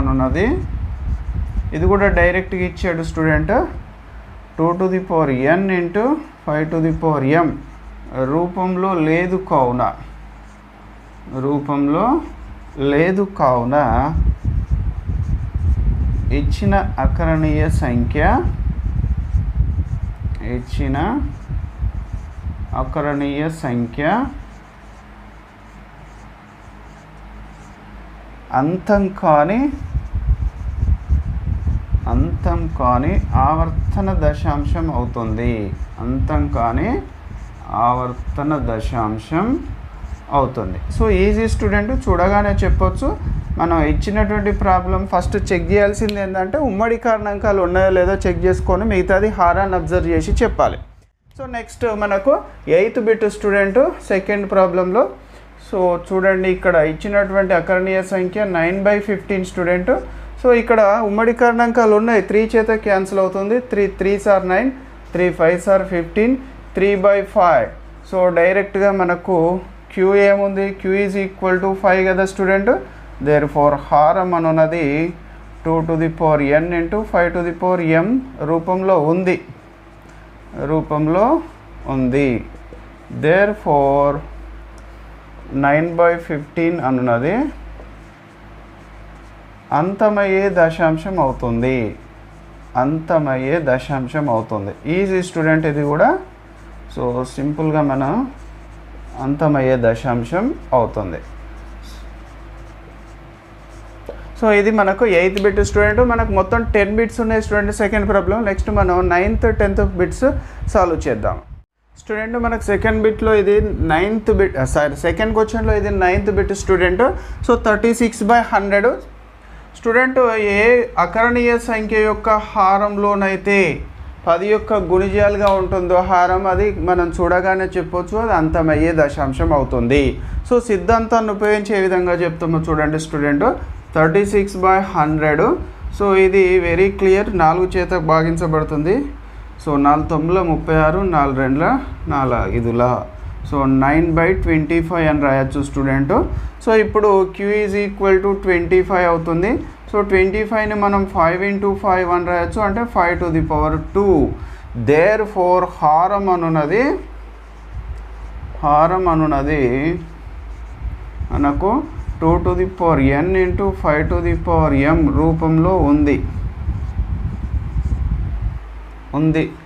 అనున్నది ఇది కూడా డైరెక్ట్గా ఇచ్చాడు స్టూడెంట్. 2n × 5m రూపంలో లేదు కావున ఇచ్చిన అకరణీయ సంఖ్య అంతం కాని ఆవర్తన దశాంశం అవుతుంది. సో ఈజీ స్టూడెంట్, చూడగానే చెప్పొచ్చు. మనం ఇచ్చినటువంటి ప్రాబ్లం ఫస్ట్ చెక్ చేయాల్సింది ఏంటంటే ఉమ్మడి కారణాంకాలు ఉన్నాయో లేదో చెక్ చేసుకొని మిగతాది హారాన్ని అబ్జర్వ్ చేసి చెప్పాలి. సో నెక్స్ట్ మనకు 8th బిట్ స్టూడెంట్ సెకండ్ ప్రాబ్లంలో. సో చూడండి ఇక్కడ ఇచ్చినటువంటి అకరణీయ సంఖ్య 9/15 స్టూడెంట్. సో ఇక్కడ ఉమ్మడి కారణాంకాలు ఉన్నాయి, 3 చేత క్యాన్సిల్ అవుతుంది. 3 3s are 9, 3 5s are 15, 3/5. So డైరెక్ట్గా మనకు Q ఏముంది? Q = 5 కదా స్టూడెంట్. దేర్ఫోర్ హారం అనున్నది 2n × 5m రూపంలో ఉంది. దేర్ఫోర్ 9/15 అనున్నది అంతమయ్యే దశాంశం అవుతుంది. అంతమయ్యే దశాంశం అవుతుంది. ఈజీ స్టూడెంట్ ఇది కూడా. సో సింపుల్గా మనం అంతమయ్యే దశాంశం అవుతుంది. సో ఇది మనకు 8th బిట్ స్టూడెంట్. మనకు మొత్తం 10 బిట్స్ ఉన్నాయి స్టూడెంట్ సెకండ్ ప్రాబ్లం. నెక్స్ట్ మనం 9th 10th బిట్స్ సాల్వ్ చేద్దాం స్టూడెంట్. మనకు సెకండ్ బిట్లో ఇది 9th బిట్, సెకండ్ క్వశ్చన్లో ఇది 9th bit student. So 36/100 student. ఏ అకరణీయ సంఖ్య యొక్క హారంలోనైతే 10 యొక్క గుణిజాలుగా ఉంటుందో హారం, అది మనం చూడగానే చెప్పొచ్చు అది అంతమయ్యే దశాంశం అవుతుంది. సో సిద్ధాంతాన్ని ఉపయోగించి ఏ విధంగా చెప్తామో చూడండి స్టూడెంట్. 36/100. సో ఇది వెరీ క్లియర్. 4 చేత భాగించబడుతుంది. సో 4 9 36, 4 2 4 సో 9/25 అని రాయొచ్చు స్టూడెంట్. సో ఇప్పుడు q = 25 అవుతుంది. సో 25ని మనం 5 × 5 అని రాయొచ్చు, అంటే 5^2. దేర్ ఫోర్ హారం అనున్నది మనకు 2n × 5m రూపంలో ఉంది.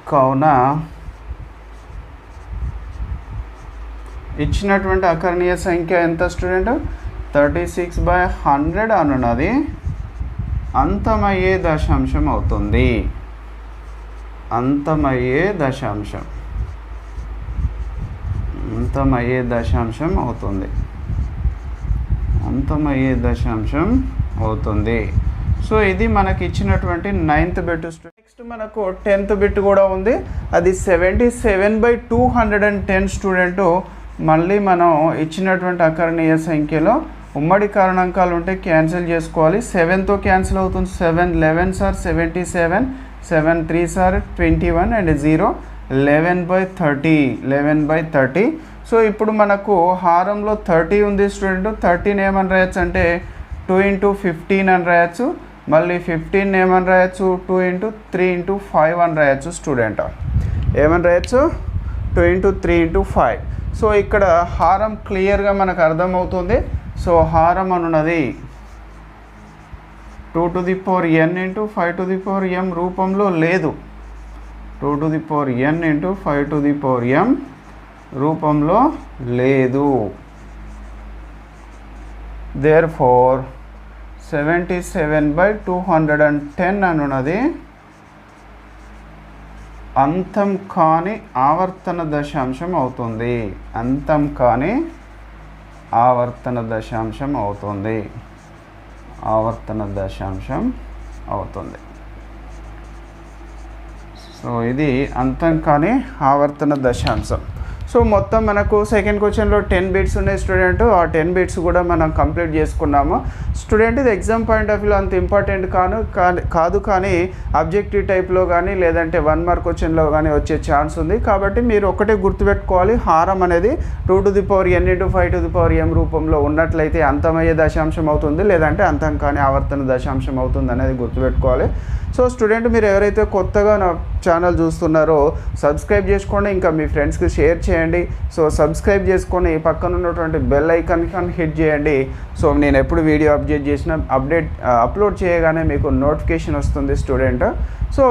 కావున ఇచ్చినటువంటి అకరణీయ సంఖ్య ఎంత స్టూడెంట్? 36/100 అనున్నది అంతమయ్యే దశాంశం అవుతుంది. అంతమయ్యే దశాంశం అవుతుంది. సో ఇది మనకి ఇచ్చినటువంటి 9th బిట్. నెక్స్ట్ మనకు 10th బిట్ కూడా ఉంది. అది 77/210 స్టూడెంట్. మళ్ళీ మనం ఇచ్చినటువంటి అకరణీయ సంఖ్యలో ఉమ్మడి కారణాంకాలు ఉంటే క్యాన్సిల్ చేసుకోవాలి. 7తో క్యాన్సిల్ అవుతుంది. 7 11s are 77, 7 3s are 21 and 0 11/30. So ఇప్పుడు మనకు హారంలో 30 ఉంది స్టూడెంట్. 30ని ఏమని రాయొచ్చు అంటే 2 × 15 అని రాయొచ్చు. మళ్ళీ 15 ఏమని రాయొచ్చు 2 × 3 × 5 అని రాయొచ్చు స్టూడెంట్. ఏమని రాయొచ్చు 2 × 3 × 5. సో ఇక్కడ హారం క్లియర్గా మనకు అర్థమవుతుంది. సో హారం అనున్నది 2n × 5m రూపంలో లేదు. 2n × 5m రూపంలో లేదు. దేర్ ఫోర్ 77/210 అనున్నది అంతం కాని ఆవర్తన దశాంశం అవుతుంది. ఆవర్తన దశాంశం అవుతుంది. సో ఇది అంతం కాని ఆవర్తన దశాంశం. సో మొత్తం మనకు సెకండ్ క్వశ్చన్లో 10 బిట్స్ ఉన్నాయి స్టూడెంట్. ఆ 10 బిట్స్ కూడా మనం కంప్లీట్ చేసుకున్నాము స్టూడెంట్. ఇది ఎగ్జామ్ పాయింట్ ఆఫ్ వ్యూలో అంత ఇంపార్టెంట్ కాదు, కానీ ఆబ్జెక్టివ్ టైప్లో కానీ లేదంటే 1 మార్క్ క్వశ్చన్లో కానీ వచ్చే ఛాన్స్ ఉంది. కాబట్టి మీరు ఒకటే గుర్తుపెట్టుకోవాలి, హారం అనేది 2n × 5m రూపంలో ఉన్నట్లయితే అంతమయ్యే దశాంశం అవుతుంది, లేదంటే అంతం కాని ఆవర్తన దశాంశం అవుతుంది అనేది గుర్తుపెట్టుకోవాలి. సో స్టూడెంట్, మీరు ఎవరైతే కొత్తగా నా ఛానల్ చూస్తున్నారో సబ్స్క్రైబ్ చేసుకోండి, ఇంకా మీ ఫ్రెండ్స్కి షేర్ చేయండి. సో సబ్స్క్రైబ్ చేసుకొని పక్కన ఉన్నటువంటి బెల్ ఐకాన్ హిట్ చేయండి. సో నేను ఎప్పుడు వీడియో అప్లోడ్ చేయగానే మీకు నోటిఫికేషన్ వస్తుంది స్టూడెంట్. సో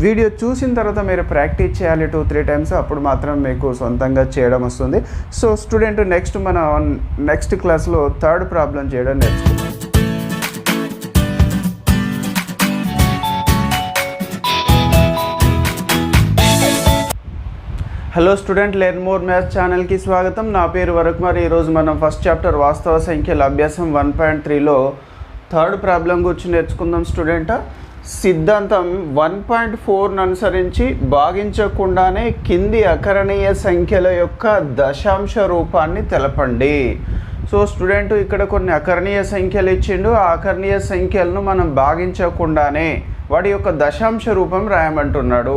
వీడియో చూసిన తర్వాత మీరు ప్రాక్టీస్ చేయాలి 2-3 టైమ్స్, అప్పుడు మాత్రం మీకు సొంతంగా చేయడం వస్తుంది. సో స్టూడెంట్, నెక్స్ట్ క్లాస్లో 3rd ప్రాబ్లం చేయడం నేర్చుకుందాం. Hello student, learn more maths ఛానల్కి స్వాగతం. నా పేరు వరకుమార్. ఈరోజు మనం ఫస్ట్ చాప్టర్ వాస్తవ సంఖ్యల అభ్యాసం 1.3లో 3rd ప్రాబ్లం గురించి నేర్చుకుందాం స్టూడెంట్. సిద్ధాంతం 1.4ను అనుసరించి భాగించకుండానే కింది అకరణీయ సంఖ్యల యొక్క దశాంశ రూపాన్ని తెలపండి. సో స్టూడెంట్, ఇక్కడ కొన్ని అకరణీయ సంఖ్యలు ఇచ్చిండు. ఆ అకరణీయ సంఖ్యలను మనం భాగించకుండానే వాటి యొక్క దశాంశ రూపం రాయమంటున్నాడు.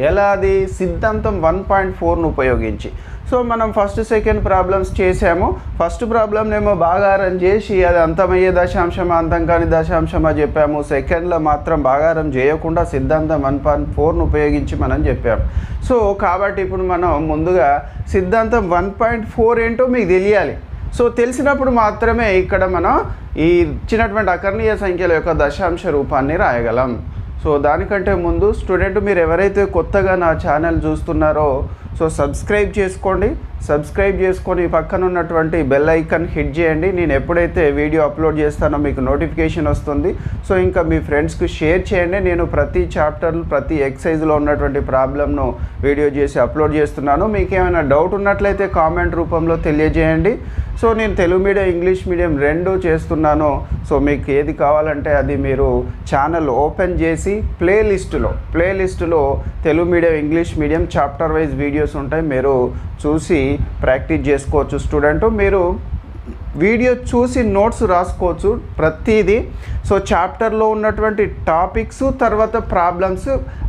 ఎలా? అది సిద్ధాంతం 1.4ను ఉపయోగించి. సో మనం ఫస్ట్ సెకండ్ ప్రాబ్లమ్స్ చేసాము. ఫస్ట్ ప్రాబ్లంనేమో భాగారం చేసి అది అంతమయ్యే దశాంశమా అంతం కాని దశాంశమా చెప్పాము. సెకండ్లో మాత్రం భాగారం చేయకుండా సిద్ధాంతం 1.4ను ఉపయోగించి మనం చెప్పాము. సో కాబట్టి ఇప్పుడు మనం ముందుగా సిద్ధాంతం 1.4 ఏంటో మీకు తెలియాలి. సో తెలిసినప్పుడు మాత్రమే ఇక్కడ మనం ఈ ఇచ్చినటువంటి అకర్ణీయ సంఖ్యల యొక్క దశాంశ రూపాన్ని రాయగలం. సో దానికంటే ముందు స్టూడెంట్ మీరు ఎవరైతే కొత్తగా నా ఛానల్ చూస్తున్నారో సో సబ్స్క్రైబ్ చేసుకోండి. సబ్స్క్రైబ్ చేసుకొని పక్కన ఉన్నటువంటి బెల్ ఐకాన్ హిట్ చేయండి. నేను ఎప్పుడైతే వీడియో అప్లోడ్ చేస్తానో మీకు నోటిఫికేషన్ వస్తుంది. సో ఇంకా మీ ఫ్రెండ్స్కి షేర్ చేయండి. నేను ప్రతి చాప్టర్ ప్రతి ఎక్సైజ్లో ఉన్నటువంటి ప్రాబ్లమ్ను వీడియో చేసి అప్లోడ్ చేస్తున్నాను. మీకు ఏమైనా డౌట్ ఉన్నట్లయితే కామెంట్ రూపంలో తెలియజేయండి. సో నేను తెలుగు మీడియం ఇంగ్లీష్ మీడియం రెండు చేస్తున్నాను. సో మీకు ఏది కావాలంటే అది మీరు ఛానల్ ఓపెన్ చేసి ప్లేలిస్టులో Telugu medium English medium chapter wise videos ఉంటాయి. మీరు చూసి ప్రాక్టీస్ చేసుకోవచ్చు. స్టూడెంట్ మీరు వీడియో చూసి నోట్స్ రాసుకోవచ్చు ప్రతిదీ. సో చాప్టర్లో ఉన్నటువంటి టాపిక్స్ తర్వాత ప్రాబ్లమ్స్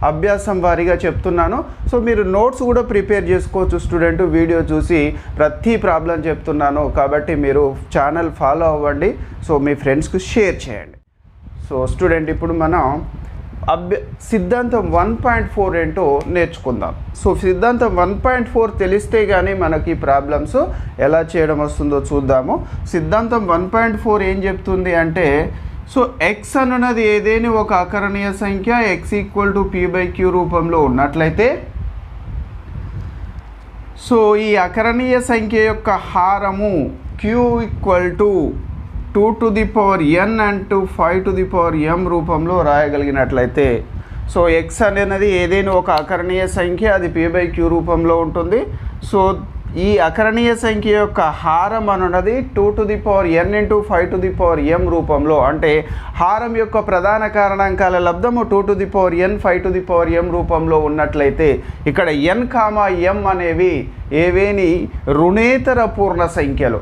అభ్యాసం వారీగా చెప్తున్నాను. సో మీరు నోట్స్ కూడా ప్రిపేర్ చేసుకోవచ్చు స్టూడెంట్. వీడియో చూసి ప్రతి ప్రాబ్లం చెప్తున్నాను కాబట్టి మీరు ఛానల్ ఫాలో అవ్వండి. సో మీ ఫ్రెండ్స్కి షేర్ చేయండి. సో స్టూడెంట్ ఇప్పుడు మనం సిద్ధాంతం 1.4 ఏంటో నేర్చుకుందాం. సో సిద్ధాంతం 1.4 తెలిస్తే కానీ మనకి ప్రాబ్లమ్స్ ఎలా చేయడం వస్తుందో చూద్దాము. సిద్ధాంతం 1.4 ఏం చెప్తుంది అంటే సో ఎక్స్ అన్నది ఏదైనా ఒక అకరణీయ సంఖ్య ఎక్స్ ఈక్వల్ టు p/q రూపంలో ఉన్నట్లయితే సో ఈ అకరణీయ సంఖ్య యొక్క హారము q equal to 2 to the power n and 5 to the power m రూపంలో రాయగలిగినట్లయితే సో ఎక్స్ అనేది ఏదైనా ఒక అకరణీయ సంఖ్య అది p/q రూపంలో ఉంటుంది. సో ఈ అకరణీయ సంఖ్య యొక్క హారం అనున్నది 2 to the power n into 5 to the power m రూపంలో, అంటే హారం యొక్క ప్రధాన కారణాంకాల లబ్ధము 2 to the power n 5 to the power m రూపంలో ఉన్నట్లయితే ఇక్కడ n, m అనేవి ఏవేని రుణేతర పూర్ణ సంఖ్యలు.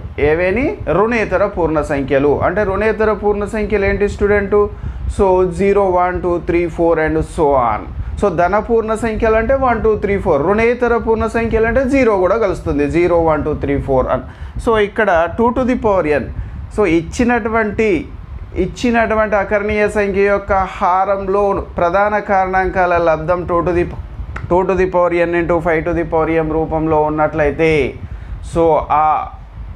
అంటే రుణేతర పూర్ణ సంఖ్యలు ఏంటి student? So 0 1 2 3 4 and so on. So ధన పూర్ణ సంఖ్యలు అంటే 1 2 3 4. రుణేతర పూర్ణ సంఖ్యలు అంటే 0 కూడా కలుస్తుంది, 0 1 2 3 4 అని. సో ఇక్కడ 2 to the power n. So ఇచ్చినటువంటి అకరణీయ సంఖ్య యొక్క హారంలో ప్రధాన కారణాంకాల లబ్ధం 2 to the power n into 5 to the power m రూపంలో ఉన్నట్లయితే సో ఆ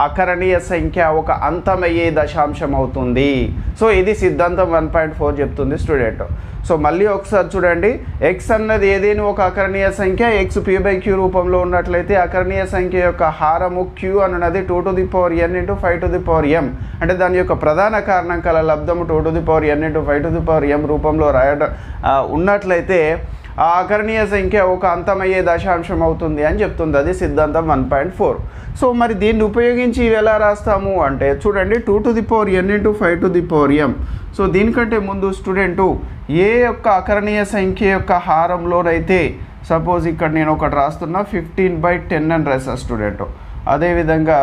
అకరణీయ సంఖ్య ఒక అంతమయ్యే దశాంశం అవుతుంది. సో ఇది సిద్ధాంతం 1.4 చెప్తుంది స్టూడెంట్. సో మళ్ళీ ఒకసారి చూడండి, ఎక్స్ అన్నది ఏదైనా ఒక అకరణీయ సంఖ్య ఎక్స్ p/q రూపంలో ఉన్నట్లయితే అకరణీయ సంఖ్య యొక్క హారము q అన్నది 2 to the power n into 5 to the power m, అంటే దాని యొక్క ప్రధాన కారణాంకాల లబ్ధము 2 to the power n into 5 to the power m రూపంలో రాయడం ఉన్నట్లయితే ఆ అకరణీయ సంఖ్య ఒక అంతమయ్యే దశాంశం అవుతుంది అని చెప్తుంది. అది సిద్ధాంతం 1.4. సో మరి దీన్ని ఉపయోగించి ఇవి ఎలా రాస్తాము అంటే చూడండి, 2 to the power n into 5 to the power m. So దీనికంటే ముందు స్టూడెంటు ఏ యొక్క అకరణీయ సంఖ్య యొక్క హారంలోనైతే సపోజ్ ఇక్కడ నేను ఒకటి రాస్తున్నా 15/10 అని రాసా స్టూడెంటు. అదేవిధంగా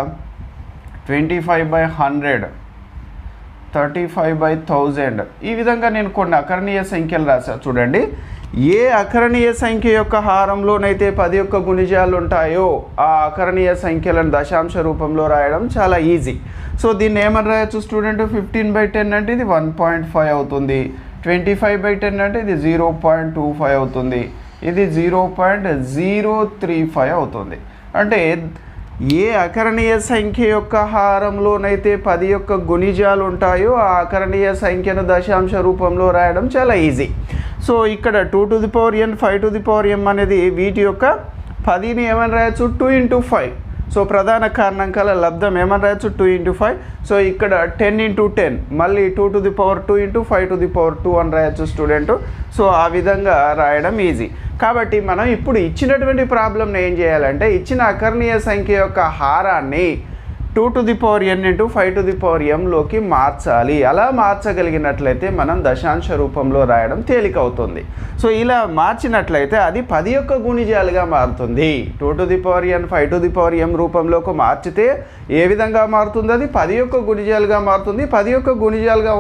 25/100, 35/1000 ఈ విధంగా నేను కొన్ని అకరణీయ సంఖ్యలు రాసా. చూడండి, ఏ అకరణీయ సంఖ్య యొక్క హారంలోనైతే 10 యొక్క గుణిజాలు ఉంటాయో ఆ అకరణీయ సంఖ్యలను దశాంశ రూపంలో రాయడం చాలా ఈజీ. సో దీన్ని ఏమని రాయొచ్చు స్టూడెంట్? 15/10 అంటే ఇది 1.5 అవుతుంది, 25/10 అంటే ఇది 0.25 అవుతుంది, ఇది 0.035 అవుతుంది. అంటే ఏ అకరణీయ సంఖ్య యొక్క హారంలోనైతే 10 యొక్క గుణిజాలు ఉంటాయో ఆ అకరణీయ సంఖ్యను దశాంశ రూపంలో రాయడం చాలా ఈజీ. సో ఇక్కడ 2 to the power n 5 to the power m అనేది వీటి యొక్క 10ని ఏమని రాయొచ్చు? 2 into 5. సో ప్రధాన కారణాంకాల లబ్ధం ఏమని రాయొచ్చు? 2 into 5. సో ఇక్కడ 10 into 10 మళ్ళీ 2 to the power 2 into 5 to the power 2 అని రాయొచ్చు స్టూడెంట్. సో ఆ విధంగా రాయడం ఈజీ. కాబట్టి మనం ఇప్పుడు ఇచ్చినటువంటి ప్రాబ్లంని ఏం చేయాలంటే ఇచ్చిన అకరణీయ సంఖ్య యొక్క హారాన్ని 2 to the power n into 5 to the power m లోకి మార్చాలి. అలా మార్చగలిగినట్లయితే మనం దశాంశ రూపంలో రాయడం తేలికవుతుంది. సో ఇలా మార్చినట్లయితే అది 10 యొక్క గుణిజాలుగా మారుతుంది. 2 to the power n 5 to the power m రూపంలోకి మార్చితే ఏ విధంగా మారుతుంది? అది 10 యొక్క గుణిజాలుగా మారుతుంది. 10 యొక్క గుణిజాలుగా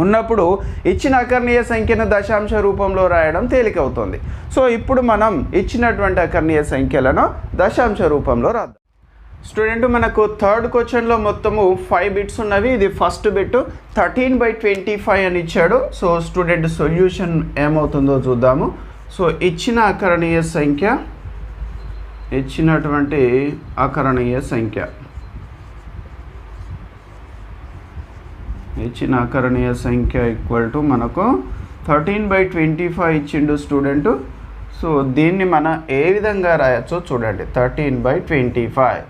ఉన్నప్పుడు ఇచ్చిన అకరణీయ సంఖ్యను దశాంశ రూపంలో రాయడం తేలికవుతుంది. సో ఇప్పుడు మనం ఇచ్చినటువంటి అకరణీయ సంఖ్యలను దశాంశ రూపంలో రాద్దాం. స్టూడెంట్ మనకు థర్డ్ క్వశ్చన్లో మొత్తము 5 బిట్స్ ఉన్నవి. ఇది ఫస్ట్ బిట్ 13/25 అని ఇచ్చాడు. సో స్టూడెంట్ సొల్యూషన్ ఏమవుతుందో చూద్దాము. సో ఇచ్చినటువంటి అకరణీయ సంఖ్య ఇచ్చిన అకరణీయ సంఖ్య ఈక్వల్ టు మనకు 13/25 ఇచ్చిండు స్టూడెంట్. సో దీన్ని మనం ఏ విధంగా రాయొచ్చో చూడండి, 13/25.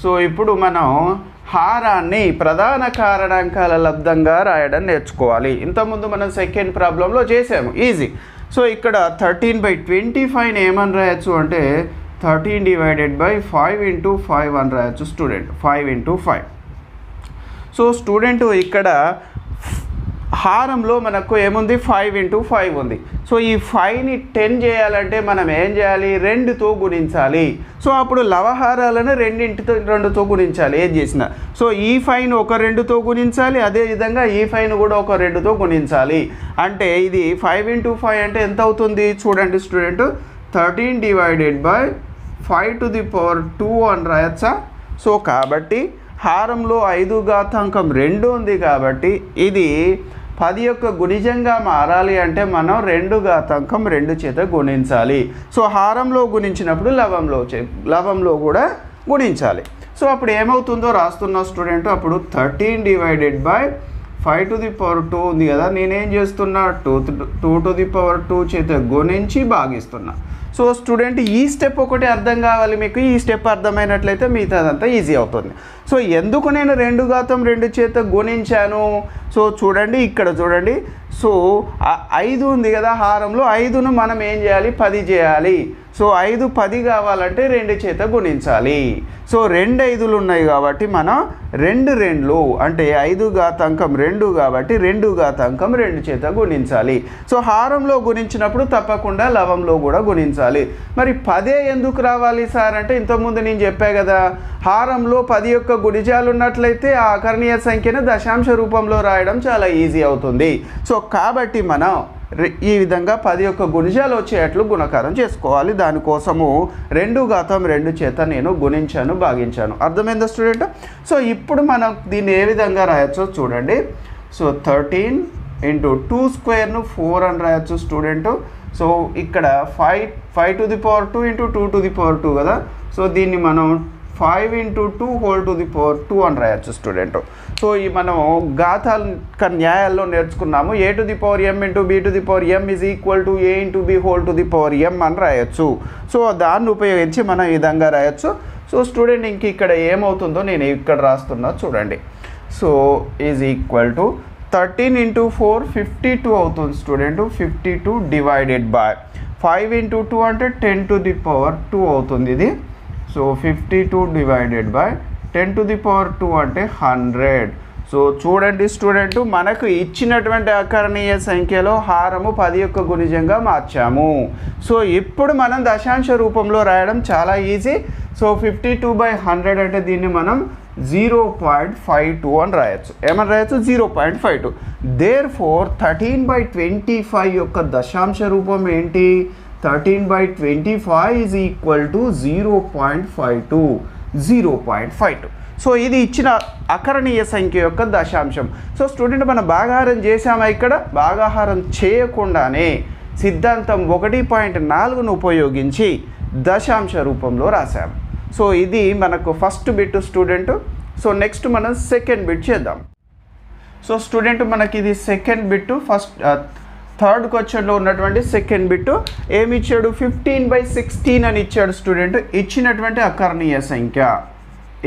సో ఇప్పుడు మనం హారాన్ని ప్రధాన కారణాంకాల లబ్ధంగా రాయడం నేర్చుకోవాలి. ఇంతకుముందు మనం సెకండ్ ప్రాబ్లంలో చేసాము, ఈజీ. సో ఇక్కడ 13/25ని ఏమని రాయొచ్చు అంటే 13/5 × 5 అని రాయొచ్చు స్టూడెంట్, 5 × 5. సో స్టూడెంట్ ఇక్కడ హారంలో మనకు ఏముంది, 5 × 5 ఉంది. సో ఈ 5ని 10 చేయాలంటే మనం ఏం చేయాలి, 2తో గుణించాలి. సో అప్పుడు లవహారాలను 2తో గుణించాలి ఏది చేసినా. సో ఈ 5ను ఒక 2తో గుణించాలి, అదేవిధంగా ఈ 5ను కూడా ఒక 2తో గుణించాలి. అంటే ఇది 5 × 5 అంటే ఎంత అవుతుంది చూడండి స్టూడెంట్, 13/5² అని రాయచ్చా. సో కాబట్టి హారంలో 5 ఘాతాంకం 2 ఉంది కాబట్టి ఇది 10 యొక్క గుణిజంగా మారాలి అంటే మనం 2 ఘాతాంకం 2 చేత గుణించాలి. సో హారంలో గుణించినప్పుడు లవంలో కూడా గుణించాలి. సో అప్పుడు ఏమవుతుందో రాస్తున్నా స్టూడెంట్, అప్పుడు 13/5² ఉంది కదా, నేనేం చేస్తున్నా 2² చేత గుణించి భాగిస్తున్నా. సో స్టూడెంట్ ఈ స్టెప్ ఒకటి అర్థం కావాలి మీకు. ఈ స్టెప్ అర్థమైనట్లయితే మిగతాదంతా ఈజీ అవుతుంది. సో ఎందుకు నేను 2 చేత గుణించాను, సో చూడండి ఇక్కడ చూడండి. సో 5 ఉంది కదా హారంలో, 5ను మనం ఏం చేయాలి, 10 చేయాలి. సో 5 10 కావాలంటే 2 చేత గుణించాలి. సో 2 5లు ఉన్నాయి కాబట్టి మనం 2 2లు అంటే 5 ఘాతాంకం 2 కాబట్టి 2 ఘాతాంకం 2 చేత గుణించాలి. సో హారంలో గుణించినప్పుడు తప్పకుండా లవంలో కూడా గుణించాలి. మరి 10 ఎందుకు రావాలి సార్ అంటే, ఇంతకుముందు నేను చెప్పా కదా, హారంలో 10 యొక్క గుణిజాలు ఉన్నట్లయితే ఆ అకరణీయ సంఖ్యను దశాంశ రూపంలో రాయడం చాలా ఈజీ అవుతుంది. సో కాబట్టి మనం ఈ విధంగా 10 యొక్క గుణిజాలు వచ్చేట్లు గుణకారం చేసుకోవాలి. దానికోసము 2 చేత నేను గుణించాను, భాగించాను. అర్థమైందా స్టూడెంట్? సో ఇప్పుడు మనం దీన్ని ఏ విధంగా రాయొచ్చో చూడండి. సో 13 × 2² 4 అని రాయొచ్చు స్టూడెంట్. సో ఇక్కడ 5² × 2² కదా. సో దీన్ని మనం 5 × 2² అని రాయొచ్చు స్టూడెంట్. సో ఈ మనం ఘాతాంక న్యాయాల్లో నేర్చుకున్నాము, a⁴ × b⁴m = a × b⁴m అని రాయొచ్చు. సో దాన్ని ఉపయోగించి మనం ఈ విధంగా రాయొచ్చు. సో స్టూడెంట్ ఇంక ఇక్కడ ఏమవుతుందో నేను ఇక్కడ రాస్తున్నా చూడండి. సో ఈజ్ ఈక్వల్ టు 13 × 4 52 అవుతుంది స్టూడెంట్. 52 డివైడెడ్ బై 5 × 2 అంటే 10⁻² అవుతుంది ఇది. సో 52 డివైడెడ్ బై 10⁻² అంటే 100. సో చూడండి స్టూడెంట్, మనకు ఇచ్చినటువంటి అకరణీయ సంఖ్యలో హారము 10 యొక్క గుణిజంగా మార్చాము. సో ఇప్పుడు మనం దశాంశ రూపంలో రాయడం చాలా ఈజీ. సో 52/100 అంటే దీన్ని మనం 0.52 అని రాయొచ్చు. ఏమని రాయొచ్చు, 0.52. దేర్ఫోర్ 13/25 యొక్క దశాంశ రూపం ఏంటి, 13/25 ఈజ్ ఈక్వల్ టు 0.52. 0.52. సో ఇది ఇచ్చిన అకరణీయ సంఖ్య యొక్క దశాంశం. సో స్టూడెంట్ మనం భాగాహారం చేసామా, ఇక్కడ భాగాహారం చేయకుండానే సిద్ధాంతం 1.4ను ఉపయోగించి దశాంశ రూపంలో రాసాము. సో ఇది మనకు first bit student. So next మనం సెకండ్ బిట్ చేద్దాం. సో స్టూడెంట్ మనకి ఇది సెకండ్ బిట్. థర్డ్ క్వశ్చన్లో ఉన్నటువంటి సెకండ్ బిట్ ఏమి ఇచ్చాడు, 15/16 అని ఇచ్చాడు స్టూడెంట్. ఇచ్చినటువంటి అకరణీయ సంఖ్య,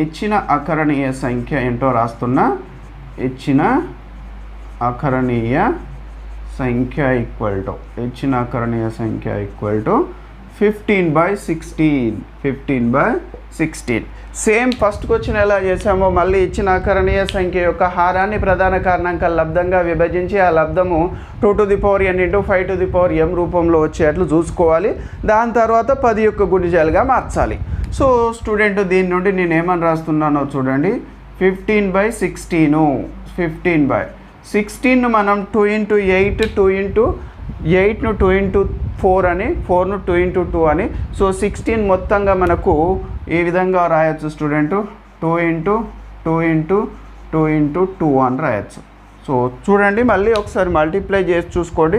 ఇచ్చిన అకరణీయ సంఖ్య ఏంటో రాస్తున్నా. ఇచ్చిన అకరణీయ సంఖ్య equal to 15/16. 15/16. Same first question ఎలా చేసామో మళ్ళీ ఇచ్చిన అకరణీయ సంఖ్య యొక్క హారాన్ని ప్రధాన కారణాంకాల లబ్ధంగా విభజించి ఆ లబ్ధము 2⁴n × 5⁴m రూపంలో వచ్చేట్లు చూసుకోవాలి. దాని తర్వాత 10 యొక్క గుణిజాలుగా మార్చాలి. సో స్టూడెంట్ దీని నుండి నేను ఏమని రాస్తున్నానో చూడండి. 15/16. 15/16ను మనం 2 × 8 8ను 2 × 4 అని, 4ను 2 × 2 అని. సో 16 మొత్తంగా మనకు ఈ విధంగా రాయొచ్చు స్టూడెంట్. 2 × 2 × 2 × 2 అని రాయొచ్చు. సో చూడండి మళ్ళీ ఒకసారి మల్టిప్లై చేసి చూసుకోండి.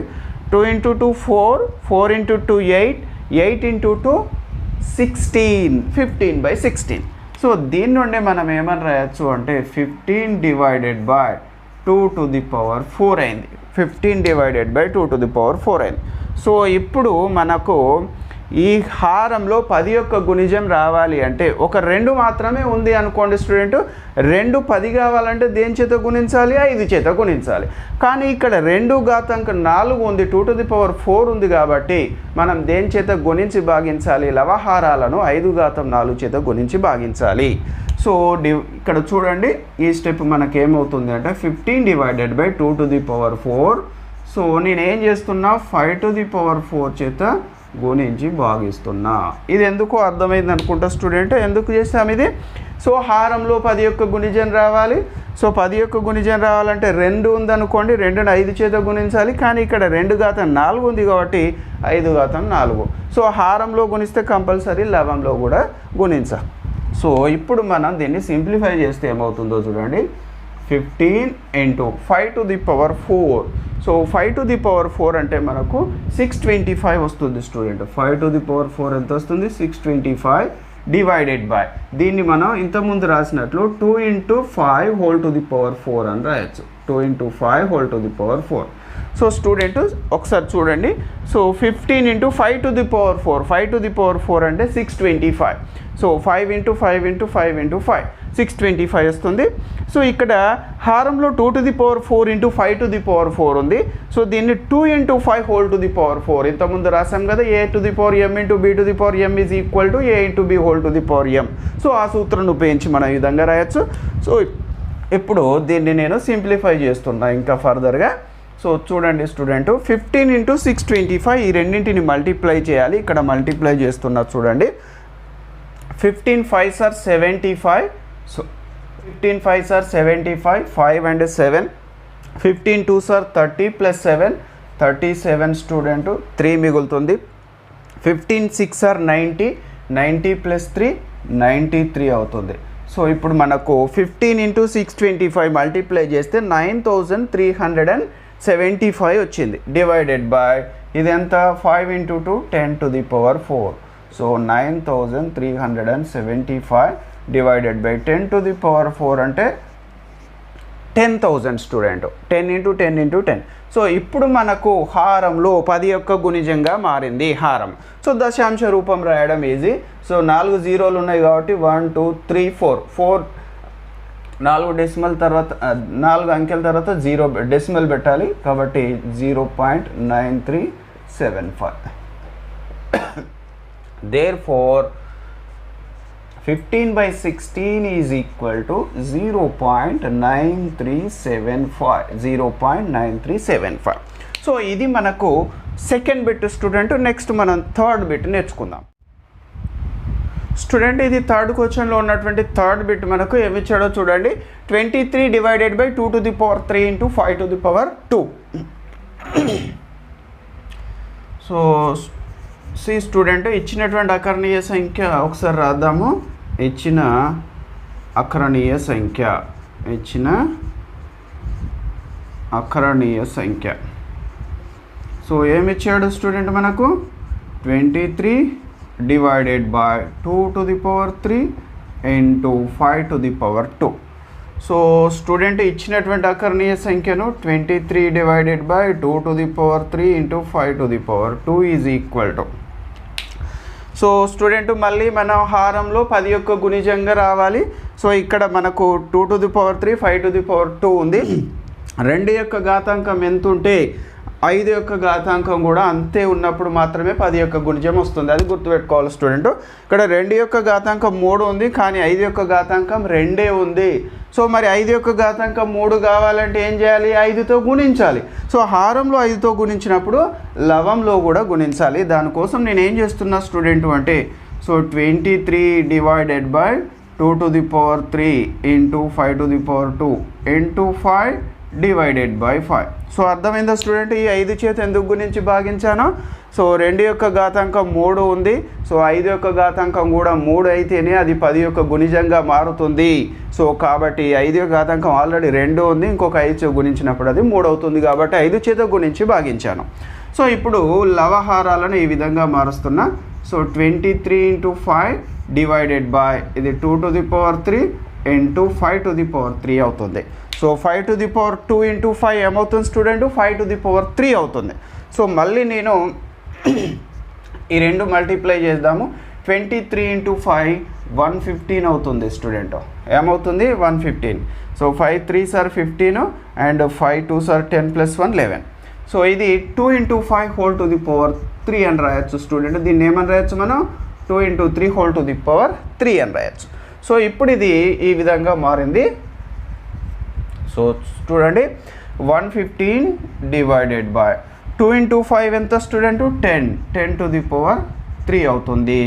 2 × 2 4, 4 × 2 8, 8 × 2 16. 15/16. సో దీని నుండి మనం ఏమని రాయొచ్చు అంటే 15 divided by 2 to the power 4 అయింది. 15 divided by 2 to the power 4 అయింది. సో ఇప్పుడు మనకు ఈ హారంలో 10 యొక్క గుణిజం రావాలి అంటే ఒక 2 మాత్రమే ఉంది అనుకోండి స్టూడెంట్. 2 10 కావాలంటే దేని చేత గుణించాలి? 5 చేత గుణించాలి. కానీ ఇక్కడ 2 ఘాతాంకం 4 ఉంది, 2 to the power 4 ఉంది కాబట్టి మనం దేని చేత గుణించి భాగించాలి? లవహారాలను 5 ఘాతం 4 చేత గుణించి భాగించాలి. సో ఇక్కడ చూడండి ఈ స్టెప్ మనకేమవుతుంది అంటే 15 divided by 2 to the power 4. So నేనేం చేస్తున్నా 5 to the power 4 చేత గుణించి భాగిస్తున్నా. ఇది ఎందుకో అర్థమైంది అనుకుంటా స్టూడెంట్, ఎందుకు చేస్తాం ఇది? సో హారంలో 10 యొక్క గుణిజం రావాలి. సో 10 యొక్క గుణిజం రావాలంటే 2 ఉందనుకోండి, 2ని 5 చేత గుణించాలి. కానీ ఇక్కడ 2 ఘాతం 4 ఉంది కాబట్టి 5 ఘాతం 4. సో హారంలో గుణిస్తే కంపల్సరీ లవంలో కూడా గుణించాలి. సో ఇప్పుడు మనం దీన్ని సింప్లిఫై చేస్తే ఏమవుతుందో చూడండి. 15 into 5 to the power 4. So 5 to the power 4 అంటే మనకు 625 వస్తుంది స్టూడెంట్. 5 to the power 4 ఎంత వస్తుంది? 625 డివైడెడ్ బై దీన్ని మనం ఇంతకుముందు రాసినట్లు 2 into 5 whole to the power 4 అని రాయొచ్చు. 2 into 5 whole to the power 4. So student ఒకసారి చూడండి. So 15 into 5 to the power 4. 5 to the power 4 అంటే 625. సో 5 into 5 into 5 into 5 625 వస్తుంది. సో ఇక్కడ హారంలో 2 to the power 4 into 5 to the power 4 ఉంది. సో దీన్ని 2 into 5 whole to the power 4 ఇంతకుముందు రాసాం కదా. a to the power m into b to the power m is equal to a into b whole to the power m. So ఆ సూత్రాన్ని ఉపయోగించి మనం ఈ విధంగా రాయొచ్చు. సో ఇప్పుడు దీన్ని నేను సింప్లిఫై చేస్తున్నా ఇంకా ఫర్దర్గా. సో చూడండి స్టూడెంట్ 15 into 625 ఈ రెండింటిని మల్టిప్లై చేయాలి. ఇక్కడ మల్టిప్లై చేస్తున్నా చూడండి. 15 5s are 75. So 15 5s are 75, 5 and 7. 15 2s are 30 plus 7 37 student 3 మిగులుతుంది. 15 6 are 90, 90 plus 3 93 అవుతుంది. సో ఇప్పుడు మనకు 15 into 625 మల్టిప్లై చేస్తే 9375 వచ్చింది. డివైడెడ్ బై ఇది ఎంత? 5 into 2 10 to the power 4. So 9375 divided by 10 to the power 4 అంటే 10,000 స్టూడెంట్. 10 into 10 into 10. సో ఇప్పుడు మనకు హారంలో 10 యొక్క గుణిజంగా మారింది హారం. సో దశాంశ రూపం రాయడం ఈజీ. సో 4 జీరోలు ఉన్నాయి కాబట్టి 1 2 3 4 4 డెసిమల్ తర్వాత 4 అంకెల తర్వాత 0 డెసిమల్ పెట్టాలి కాబట్టి 0.9375. Therefore 15 by 16 is equal to 0.9375. So ఇది మనకు సెకండ్ బిట్ స్టూడెంట్. నెక్స్ట్ మనం థర్డ్ బిట్ నేర్చుకుందాం స్టూడెంట్. ఇది థర్డ్ క్వశ్చన్లో ఉన్నటువంటి థర్డ్ బిట్ మనకు ఏమి ఇచ్చాడో చూడండి. 23 divided by 2 to the power 3 into 5 to the power 2. So C student ఇచ్చినటువంటి అకరణీయ సంఖ్య ఒకసారి రాద్దాము. ఇచ్చిన అకరణీయ సంఖ్య సో ఏమిచ్చాడు స్టూడెంట్ మనకు? 23 divided by 2 to the power 3 into 5 to the power 2. So student ఇచ్చినటువంటి అకరణీయ సంఖ్యను 23 divided by 2 to the power 3 into 5 to the power 2 is equal to. So student మళ్ళీ మనం హారంలో 10 యొక్క గుణిజంగా రావాలి. సో ఇక్కడ మనకు 2 to the power 3 5 to the power 2 ఉంది. 2 యొక్క ఘాతాంకం ఎంత ఉంటే 5 యొక్క ఘాతాంకం కూడా అంతే ఉన్నప్పుడు మాత్రమే 10 యొక్క గుణిజం వస్తుంది. అది గుర్తుపెట్టుకోవాలి స్టూడెంట్. ఇక్కడ 2 యొక్క ఘాతాంకం 3 ఉంది కానీ 5 యొక్క ఘాతాంకం 2 ఉంది. సో మరి 5 యొక్క ఘాతాంకం 3 కావాలంటే ఏం చేయాలి? 5తో గుణించాలి. సో హారంలో 5తో గుణించినప్పుడు లవంలో కూడా గుణించాలి. దానికోసం నేను ఏం చేస్తున్నా స్టూడెంట్ అంటే so 23 divided by 2 to the power 3 into 5 to the power 2 into 5 divided by 5. So అర్థమైందా స్టూడెంట్? ఈ 5 చేత ఎందుకు గుణించి భాగించానో. సో 2 యొక్క ఘాతాంకం 3 ఉంది. సో 5 యొక్క ఘాతాంకం కూడా 3 అయితేనే అది 10 యొక్క గుణిజంగా మారుతుంది. సో కాబట్టి 5 యొక్క ఘాతాంకం ఆల్రెడీ 2 ఉంది, ఇంకొక 5 చేత గుణించినప్పుడు అది 3 అవుతుంది కాబట్టి 5 చేత గుణించి భాగించాను. సో ఇప్పుడు లవహారాలను ఈ విధంగా మారుస్తున్నా. సో 23 into 5 డివైడెడ్ బై ఇది 2 to the power 3 into 5 to the power 3 అవుతుంది. So 5 to the power 2 into 5 ఏమవుతుంది స్టూడెంట్ 5 to the power 3 అవుతుంది. సో మళ్ళీ నేను ఈ రెండు మల్టిప్లై చేద్దాము. 23 into 5 115 అవుతుంది స్టూడెంట్. ఏమవుతుంది 115. So 5 3s are 15 and 5 2s are 10 plus 1 11. So ఇది 2 into 5 whole to the power 3 అని రాయొచ్చు స్టూడెంట్. దీన్ని ఏమని రాయొచ్చు మనం 2 into 3 whole to the power 3 అని రాయొచ్చు. సో ఇప్పుడు ఇది ఈ విధంగా మారింది. సో చూడండి 115 డివైడెడ్ బై 2 into 5 ఎంత స్టూడెంట్ 10 to the power 3 అవుతుంది.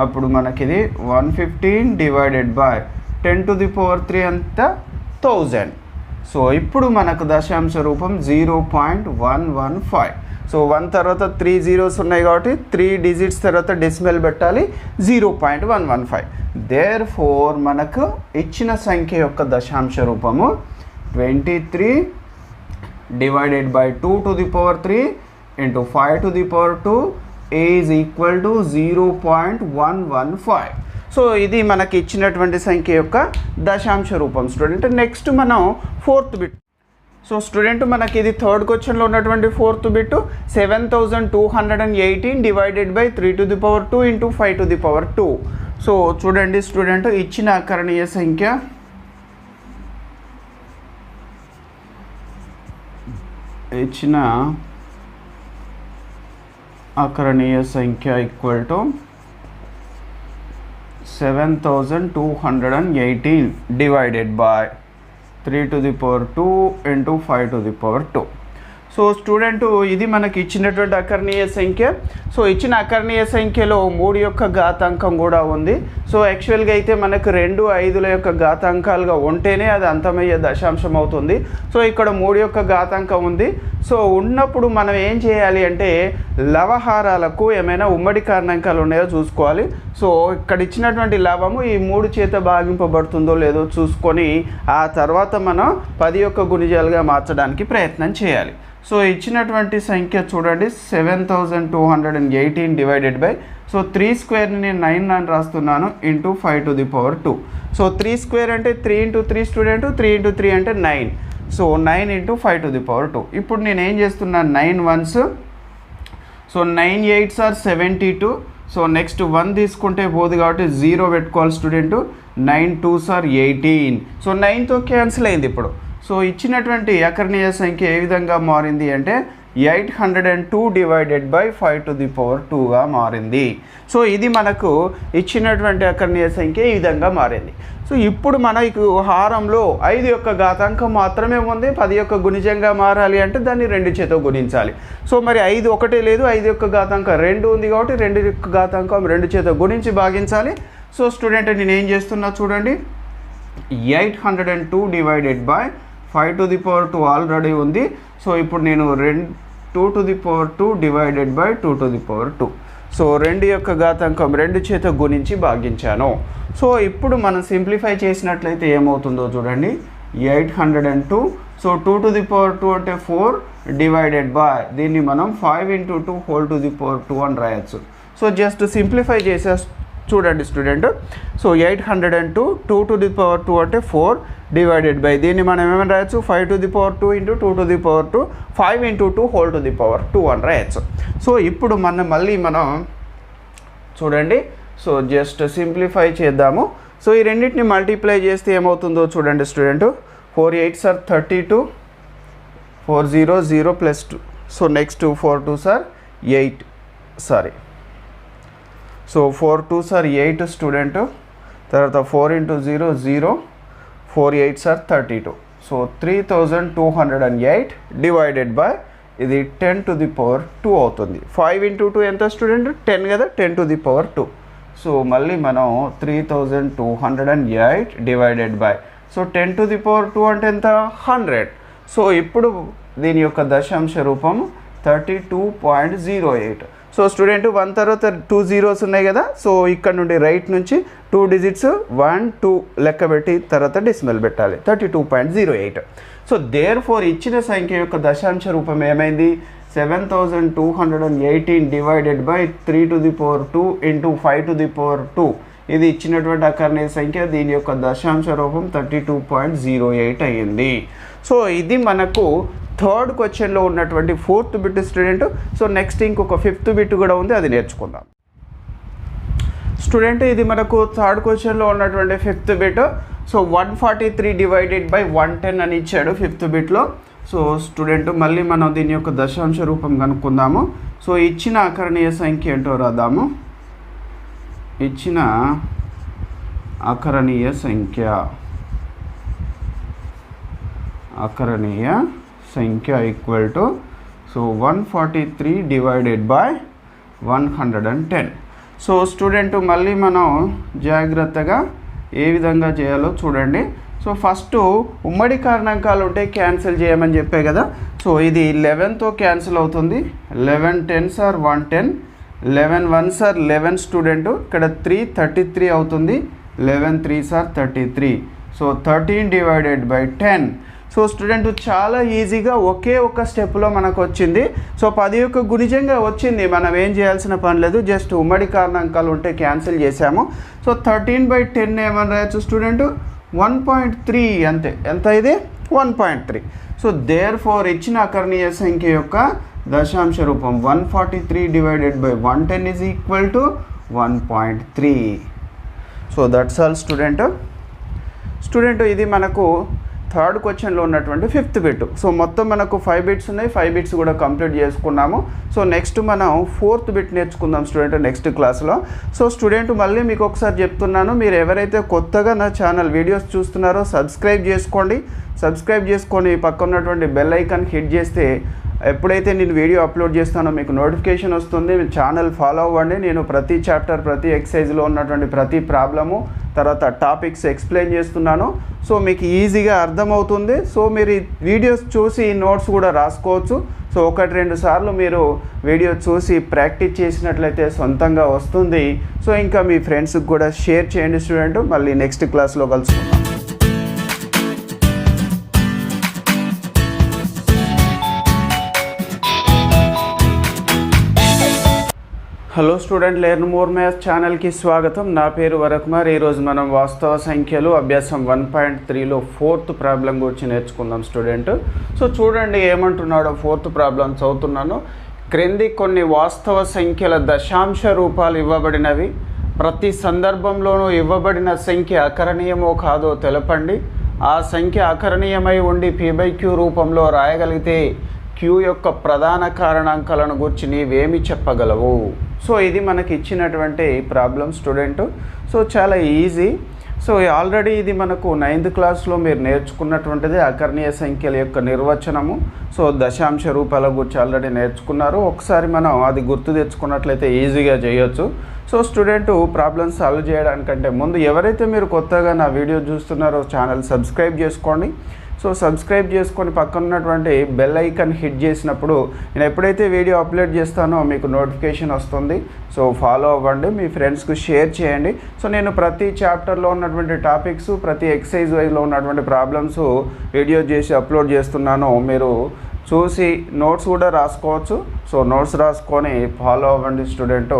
అప్పుడు మనకిది 115 divided by 10 to the power 3 అంత 1000. సో ఇప్పుడు మనకు దశాంశ రూపం 0.115. సో 1 తర్వాత 3 zeros ఉన్నాయి కాబట్టి 3 digits తర్వాత డెసిమల్ పెట్టాలి 0.115. దేర్ ఫోర్ మనకు ఇచ్చిన సంఖ్య యొక్క దశాంశ రూపము 23 divided by 2 to the power 3 into 5 to the power 2 is equal to 0.115. So ఇది మనకి ఇచ్చినటువంటి సంఖ్య యొక్క దశాంశ రూపం స్టూడెంట్. నెక్స్ట్ మనం ఫోర్త్ బిట్. సో స్టూడెంట్ మనకి ఇది థర్డ్ క్వశ్చన్లో ఉన్నటువంటి fourth bit 7218 divided by 3 to the power 2 into 5 to the power 2. So చూడండి స్టూడెంట్ ఇచ్చిన అకరణీయ సంఖ్య equal to 7218 divided by 3 to the power 2 into 5 to the power 2. So student ఇది మనకి ఇచ్చినటువంటి అకర్ణీయ సంఖ్య. సో ఇచ్చిన అకర్ణీయ సంఖ్యలో 3 యొక్క ఘాతాంకం కూడా ఉంది. సో యాక్చువల్గా అయితే మనకు 2 5ల యొక్క ఘాతాంకాలుగా ఉంటేనే అది అంతమయ్యే దశాంశం అవుతుంది. సో ఇక్కడ 3 యొక్క ఘాతాంకం ఉంది. సో ఉన్నప్పుడు మనం ఏం చేయాలి అంటే లవహారాలకు ఏమైనా ఉమ్మడి కారణాంకాలు ఉన్నాయో చూసుకోవాలి. సో ఇక్కడ ఇచ్చినటువంటి లవము ఈ 3 చేత భాగింపబడుతుందో లేదో చూసుకొని ఆ తర్వాత మనం 10 యొక్క గుణిజాలుగా మార్చడానికి ప్రయత్నం చేయాలి. సో ఇచ్చినటువంటి సంఖ్య చూడండి 7218 డివైడెడ్ బై సో 3 స్క్వేర్ని నేను 9 అని రాస్తున్నాను into 5 to the power 2. So 3 square అంటే 3 into 3 స్టూడెంట్ 3 into 3 అంటే 9. So 9 into 5 to the power 2. ఇప్పుడు నేను ఏం చేస్తున్నాను 9 ones. So 9 8s are 72. So next 1 తీసుకుంటే పోదు కాబట్టి 0 పెట్టుకోవాలి స్టూడెంట్. 9 2s are 18. సో 9తో క్యాన్సిల్ అయింది. ఇప్పుడు సో ఇచ్చినటువంటి అకర్ణీయ సంఖ్య ఏ విధంగా మారింది అంటే 802 divided by 5 to the power 2గా మారింది. సో ఇది మనకు ఇచ్చినటువంటి అకర్ణీయ సంఖ్య ఈ విధంగా మారింది. సో ఇప్పుడు మనకు హారంలో 5 యొక్క ఘాతాంకం మాత్రమే ఉంది. 10 యొక్క గుణిజంగా మారాలి అంటే దాన్ని 2 చేత గుణించాలి. సో మరి 5 ఒకటే లేదు, 5 యొక్క ఘాతాంకం 2 ఉంది కాబట్టి 2 యొక్క ఘాతాంకం 2 చేత గుణించి భాగించాలి. సో స్టూడెంట్ నేను ఏం చేస్తున్నా చూడండి 802 divided by 5 to the power 2 already ఉంది. సో ఇప్పుడు నేను 2 to the power 2 divided by 2 to the power 2. So 2 యొక్క ఘాతాంకం 2 చేత గుణించి భాగించాను. సో ఇప్పుడు మనం సింప్లిఫై చేసినట్లయితే ఏమవుతుందో చూడండి 802. సో 2 to the power 2 అంటే 4 డివైడెడ్ బై దీన్ని మనం 5 into 2 whole to the power 2 అని రాయొచ్చు. సో జస్ట్ సింప్లిఫై చేసే చూడండి student. So 802 2 to the power 2 అంటే 4 డివైడెడ్ బై దీన్ని మనం ఏమైనా రాయొచ్చు 5 to the power 2 into 2 to the power 2 5 into 2 whole to the power 2 అని రాయొచ్చు. సో ఇప్పుడు మళ్ళీ మనం చూడండి సో జస్ట్ సింప్లిఫై చేద్దాము. సో ఈ రెండింటిని మల్టిప్లై చేస్తే ఏమవుతుందో చూడండి student 4 8s are 32 4 0 0 plus 2. So next 4 2s are 8 so 4 2s are 8 student. తర్వాత 4 into 0 0 4 8s are 32. So 3208 divided by ఇది 10 to the power 2 అవుతుంది. 5 into 2 ఎంత స్టూడెంట్ 10 కదా 10 to the power 2. సో మళ్ళీ మనం 3208 divided by so 10 to the power 2 అంటే ఎంత 100. సో ఇప్పుడు దీని యొక్క దశాంశ రూపం 32.08. సో స్టూడెంట్ 1 తర్వాత 2 zeros ఉన్నాయి కదా. సో ఇక్కడ నుండి రైట్ నుంచి 2 digits 1 2 లెక్క పెట్టి తర్వాత డెసిమల్ పెట్టాలి 32.08. సో దేర్ ఫోర్ ఇచ్చిన సంఖ్య యొక్క దశాంశ రూపం ఏమైంది 7218 divided by 3 to the power 2 into 5 to the power 2 ఇది ఇచ్చినటువంటి అకర్ణీయ సంఖ్య, దీని యొక్క దశాంశ రూపం 32.08 అయ్యింది. సో ఇది మనకు థర్డ్ క్వశ్చన్లో ఉన్నటువంటి 4th bit student. So next ఇంకొక 5th బిట్ కూడా ఉంది, అది నేర్చుకుందాం స్టూడెంట్. ఇది మనకు థర్డ్ క్వశ్చన్లో ఉన్నటువంటి 5th bit. So 143 divided by 110 అని ఇచ్చాడు 5th బిట్లో. సో స్టూడెంట్ మళ్ళీ మనం దీని యొక్క దశాంశ రూపం కనుక్కుందాము. సో ఇచ్చిన అకర్ణీయ సంఖ్య ఏంటో రాద్దాము. ఇచ్చిన అకర్ణీయ సంఖ్య equal to so 143 divided by 110. So student మళ్ళీ మనం జాగ్రత్తగా ఏ విధంగా చేయాలో చూడండి. సో ఫస్ట్ ఉమ్మడి కారణాంకాలు ఉంటే క్యాన్సిల్ చేయమని చెప్పే కదా. సో ఇది 11తో క్యాన్సిల్ అవుతుంది. 11 10s are 110, 11 1s are 11 student. ఇక్కడ 33 అవుతుంది. 11 3s are 33. So 13 divided by 10. So student చాలా ఈజీగా ఒకే ఒక స్టెప్లో మనకు వచ్చింది. సో 10 యొక్క గుణిజంగా వచ్చింది, మనం ఏం చేయాల్సిన పని లేదు, జస్ట్ ఉమ్మడి కారణాంకాలు ఉంటే క్యాన్సిల్ చేసాము. సో 13/10 ఏమని రాయొచ్చు స్టూడెంట్, 1.3 అంతే. ఎంత ఇది 1.3. సో దేర్ ఫోర్ ఇచ్చిన అకర్ణీయ సంఖ్య యొక్క దశాంశ రూపం 143 divided by 110 is equal to 1.3. So that's all student. ఇది మనకు థర్డ్ క్వశ్చన్లో ఉన్నటువంటి 5th బిట్. సో మొత్తం మనకు 5 బిట్స్ ఉన్నాయి, 5 బిట్స్ కూడా కంప్లీట్ చేసుకున్నాము. సో నెక్స్ట్ మనం 4th బిట్ నేర్చుకుందాం స్టూడెంట్ నెక్స్ట్ క్లాస్లో. సో స్టూడెంట్ మళ్ళీ మీకు ఒకసారి చెప్తున్నాను, మీరు ఎవరైతే కొత్తగా నా ఛానల్ వీడియోస్ చూస్తున్నారో సబ్స్క్రైబ్ చేసుకొని పక్కన ఉన్నటువంటి బెల్ ఐకాన్ హిట్ చేస్తే ఎప్పుడైతే నేను వీడియో అప్లోడ్ చేస్తానో మీకు నోటిఫికేషన్ వస్తుంది. మీ ఛానల్ ఫాలో అవ్వండి. నేను ప్రతి చాప్టర్, ప్రతి ఎక్సర్సైజ్లో ఉన్నటువంటి ప్రతి ప్రాబ్లము, తర్వాత టాపిక్స్ ఎక్స్ప్లెయిన్ చేస్తున్నాను. సో మీకు ఈజీగా అర్థమవుతుంది. సో మీరు ఈ వీడియోస్ చూసి నోట్స్ కూడా రాసుకోవచ్చు. సో 1-2 సార్లు మీరు వీడియో చూసి ప్రాక్టీస్ చేసినట్లయితే సొంతంగా వస్తుంది. సో ఇంకా మీ ఫ్రెండ్స్కి కూడా షేర్ చేయండి స్టూడెంట్. మళ్ళీ నెక్స్ట్ క్లాస్లో కలుసుకుందాం. Hello student, learn more maths ఛానల్కి స్వాగతం. నా పేరు వరకుమార్. ఈరోజు మనం వాస్తవ సంఖ్యలు అభ్యాసం 1.3లో 4th ప్రాబ్లం గురించి నేర్చుకుందాం స్టూడెంట్. సో చూడండి ఏమంటున్నాడో 4th ప్రాబ్లం చదువుతున్నాను. క్రింది కొన్ని వాస్తవ సంఖ్యల దశాంశ రూపాలు ఇవ్వబడినవి. ప్రతి సందర్భంలోనూ ఇవ్వబడిన సంఖ్య అకరణీయమో కాదో తెలపండి. ఆ సంఖ్య అకరణీయమై ఉండి p/q రూపంలో రాయగలిగితే q యొక్క ప్రధాన కారణాంకాలను గురించి నీవేమి చెప్పగలవు? సో ఇది మనకి ఇచ్చినటువంటి ప్రాబ్లం స్టూడెంట్. సో చాలా ఈజీ. సో ఆల్రెడీ ఇది మనకు 9th క్లాస్లో మీరు నేర్చుకున్నటువంటిది అకర్ణీయ సంఖ్యల యొక్క నిర్వచనము. సో దశాంశ రూపాల గురించి ఆల్రెడీ నేర్చుకున్నారు. ఒకసారి మనం అది గుర్తు తెచ్చుకున్నట్లయితే ఈజీగా చేయొచ్చు. సో స్టూడెంట్ ప్రాబ్లమ్ సాల్వ్ చేయడానికంటే ముందు ఎవరైతే మీరు కొత్తగా నా వీడియో చూస్తున్నారో ఛానల్ సబ్స్క్రైబ్ చేసుకోండి. సో సబ్స్క్రైబ్ చేసుకొని పక్కన ఉన్నటువంటి బెల్ ఐకాన్ హిట్ చేసినప్పుడు నేను ఎప్పుడైతే వీడియో అప్లోడ్ చేస్తానో మీకు నోటిఫికేషన్ వస్తుంది. సో ఫాలో అవ్వండి, మీ ఫ్రెండ్స్కి షేర్ చేయండి. సో నేను ప్రతి చాప్టర్లో ఉన్నటువంటి టాపిక్స్, ప్రతి ఎక్సర్సైజ్ వైజ్లో ఉన్నటువంటి ప్రాబ్లమ్స్ వీడియో చేసి అప్లోడ్ చేస్తున్నాను. మీరు చూసి నోట్స్ కూడా రాసుకోవచ్చు. సో నోట్స్ రాసుకొని ఫాలో అవ్వండి స్టూడెంట్.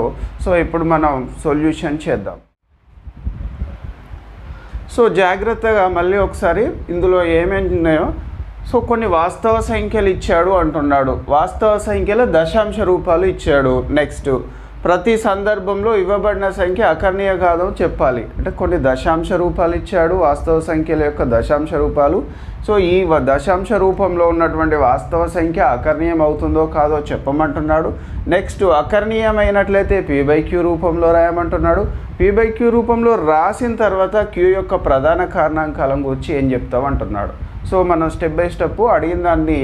సో ఇప్పుడు మనం సొల్యూషన్ చేద్దాం. సో జాగ్రత్తగా మళ్ళీ ఒకసారి ఇందులో ఏమేమి ఉన్నాయో. సో కొన్ని వాస్తవ సంఖ్యలు ఇచ్చాడు అంటున్నాడు. వాస్తవ సంఖ్యల దశాంశ రూపాలు ఇచ్చాడు. నెక్స్ట్ ప్రతి సందర్భంలో ఇవ్వబడిన సంఖ్య అకర్ణీయ కాదో చెప్పాలి. అంటే కొన్ని దశాంశ రూపాలు ఇచ్చాడు, వాస్తవ సంఖ్యల యొక్క దశాంశ రూపాలు. సో ఈ దశాంశ రూపంలో ఉన్నటువంటి వాస్తవ సంఖ్య అకర్ణీయం అవుతుందో కాదో చెప్పమంటున్నాడు. నెక్స్ట్ అకర్ణీయమైనట్లయితే p/q రూపంలో రాయమంటున్నాడు. p/q రూపంలో రాసిన తర్వాత q యొక్క ప్రధాన కారణాంకాలను గురించి ఏం చెప్తామంటున్నాడు. సో మనం స్టెప్ బై స్టెప్ అడిగిన దాన్ని